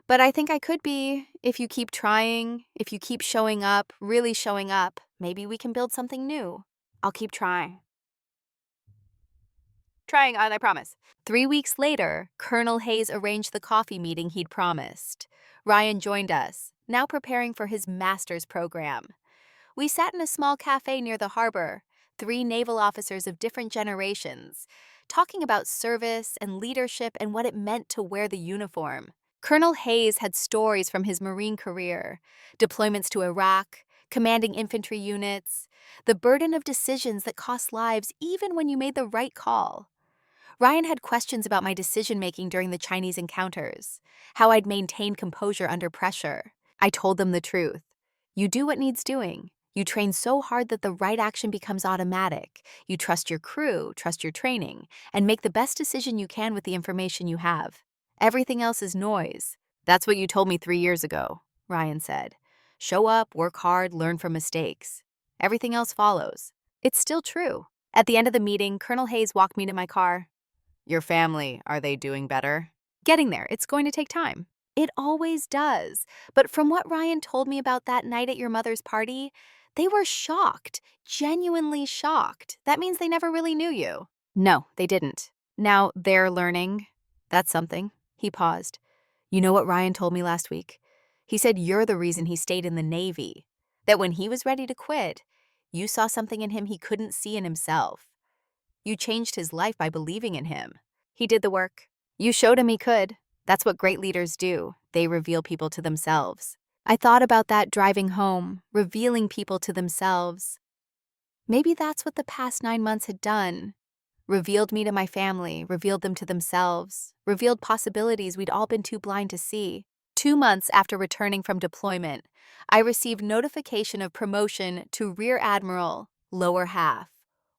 But I think I could be if you keep trying, if you keep showing up, really showing up. Maybe we can build something new. I'll keep trying. Trying on, I promise. 3 weeks later, Colonel Hayes arranged the coffee meeting he'd promised. Ryan joined us, now preparing for his master's program. We sat in a small cafe near the harbor, 3 naval officers of different generations, talking about service and leadership and what it meant to wear the uniform. Colonel Hayes had stories from his Marine career, deployments to Iraq, commanding infantry units, the burden of decisions that cost lives even when you made the right call. Ryan had questions about my decision-making during the Chinese encounters, how I'd maintained composure under pressure. I told them the truth. You do what needs doing. You train so hard that the right action becomes automatic. You trust your crew, trust your training, and make the best decision you can with the information you have. Everything else is noise. That's what you told me 3 years ago, Ryan said. Show up, work hard, learn from mistakes. Everything else follows. It's still true. At the end of the meeting, Colonel Hayes walked me to my car. Your family, are they doing better? Getting there, it's going to take time. It always does. But from what Ryan told me about that night at your mother's party, they were shocked, genuinely shocked. That means they never really knew you. No, they didn't. Now they're learning. That's something. He paused. You know what Ryan told me last week? He said you're the reason he stayed in the Navy. That when he was ready to quit, you saw something in him he couldn't see in himself. You changed his life by believing in him. He did the work. You showed him he could. That's what great leaders do. They reveal people to themselves. I thought about that driving home, revealing people to themselves. Maybe that's what the past 9 months had done. Revealed me to my family, revealed them to themselves, revealed possibilities we'd all been too blind to see. 2 months after returning from deployment, I received notification of promotion to Rear Admiral, lower half,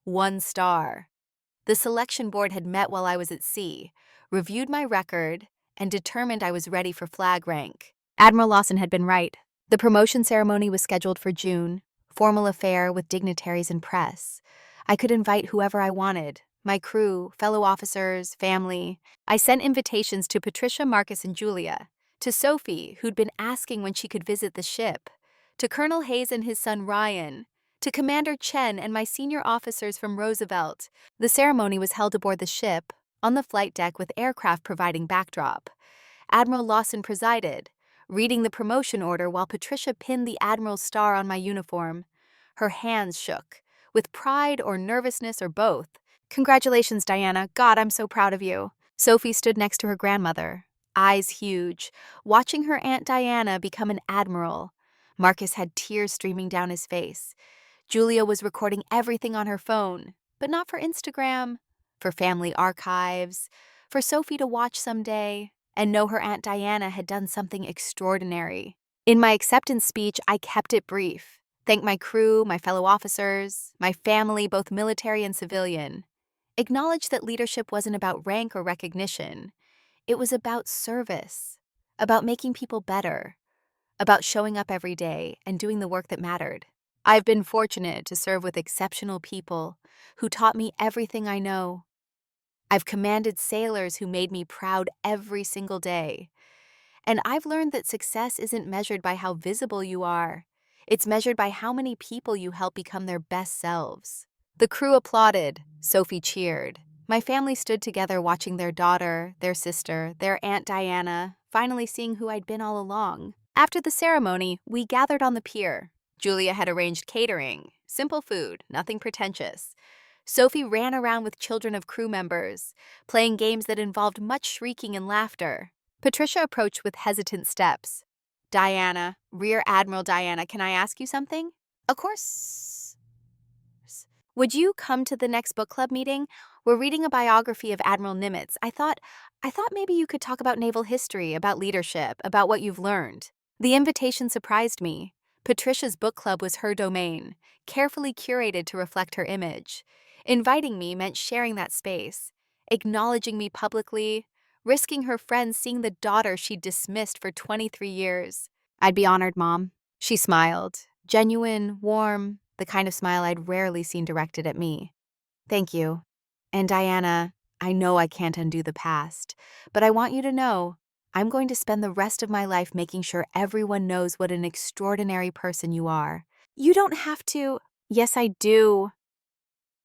1 star. The selection board had met while I was at sea, reviewed my record, and determined I was ready for flag rank. Admiral Lawson had been right. The promotion ceremony was scheduled for June, formal affair with dignitaries and press. I could invite whoever I wanted, my crew, fellow officers, family. I sent invitations to Patricia, Marcus, and Julia, to Sophie, who'd been asking when she could visit the ship, to Colonel Hayes and his son Ryan, to Commander Chen and my senior officers from Roosevelt. The ceremony was held aboard the ship, on the flight deck with aircraft providing backdrop. Admiral Lawson presided, reading the promotion order while Patricia pinned the Admiral's star on my uniform. Her hands shook, with pride or nervousness or both. Congratulations, Diana. God, I'm so proud of you. Sophie stood next to her grandmother, eyes huge, watching her Aunt Diana become an admiral. Marcus had tears streaming down his face. Julia was recording everything on her phone, but not for Instagram, for family archives, for Sophie to watch someday and know her Aunt Diana had done something extraordinary. In my acceptance speech, I kept it brief. Thanked my crew, my fellow officers, my family, both military and civilian. Acknowledged that leadership wasn't about rank or recognition. It was about service, about making people better, about showing up every day and doing the work that mattered. I've been fortunate to serve with exceptional people who taught me everything I know. I've commanded sailors who made me proud every single day. And I've learned that success isn't measured by how visible you are. It's measured by how many people you help become their best selves. The crew applauded. Sophie cheered. My family stood together watching their daughter, their sister, their Aunt Diana, finally seeing who I'd been all along. After the ceremony, we gathered on the pier. Julia had arranged catering, simple food, nothing pretentious. Sophie ran around with children of crew members, playing games that involved much shrieking and laughter. Patricia approached with hesitant steps. Diana, Rear Admiral Diana, can I ask you something? Of course. Would you come to the next book club meeting? We're reading a biography of Admiral Nimitz. I thought maybe you could talk about naval history, about leadership, about what you've learned. The invitation surprised me. Patricia's book club was her domain, carefully curated to reflect her image. Inviting me meant sharing that space, acknowledging me publicly, risking her friends seeing the daughter she'd dismissed for 23 years. I'd be honored, Mom. She smiled, genuine, warm, the kind of smile I'd rarely seen directed at me. Thank you. And Diana, I know I can't undo the past, but I want you to know, I'm going to spend the rest of my life making sure everyone knows what an extraordinary person you are. You don't have to. Yes, I do.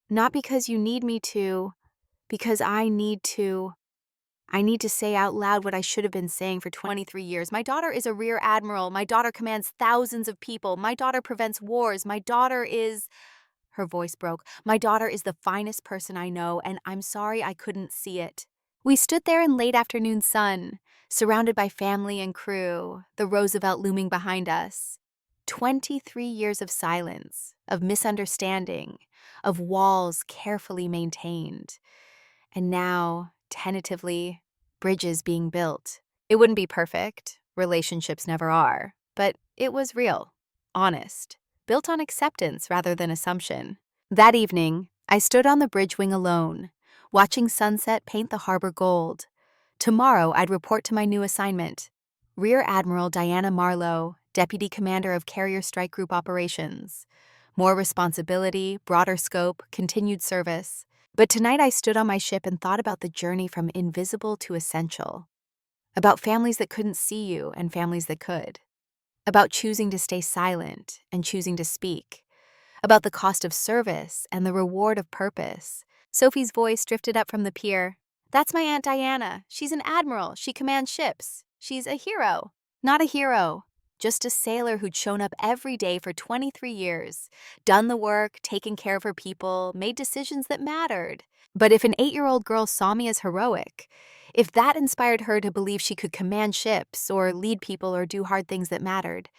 Not because you need me to, because I need to. I need to say out loud what I should have been saying for 23 years. My daughter is a rear admiral. My daughter commands thousands of people. My daughter prevents wars. My daughter is... Her voice broke. My daughter is the finest person I know, and I'm sorry I couldn't see it. We stood there in late afternoon sun, surrounded by family and crew, the Roosevelt looming behind us. 23 years of silence, of misunderstanding, of walls carefully maintained. And now, tentatively, bridges being built. It wouldn't be perfect, relationships never are, but it was real, honest, built on acceptance rather than assumption. That evening, I stood on the bridge wing alone, watching sunset paint the harbor gold. Tomorrow, I'd report to my new assignment. Rear Admiral Diana Marlowe, Deputy Commander of Carrier Strike Group Operations. More responsibility, broader scope, continued service. But tonight I stood on my ship and thought about the journey from invisible to essential. About families that couldn't see you and families that could. About choosing to stay silent and choosing to speak. About the cost of service and the reward of purpose. Sophie's voice drifted up from the pier. That's my Aunt Diana. She's an admiral. She commands ships. She's a hero. Not a hero. Just a sailor who'd shown up every day for 23 years, done the work, taken care of her people, made decisions that mattered. But if an 8-year-old girl saw me as heroic, if that inspired her to believe she could command ships or lead people or do hard things that mattered,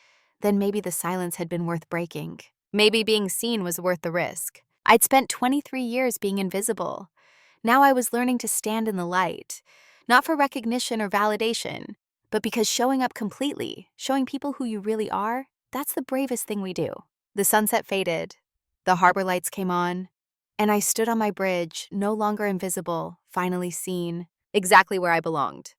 then maybe the silence had been worth breaking. Maybe being seen was worth the risk. I'd spent 23 years being invisible. Now I was learning to stand in the light, not for recognition or validation, but because showing up completely, showing people who you really are, that's the bravest thing we do. The sunset faded, the harbor lights came on, and I stood on my bridge, no longer invisible, finally seen, exactly where I belonged.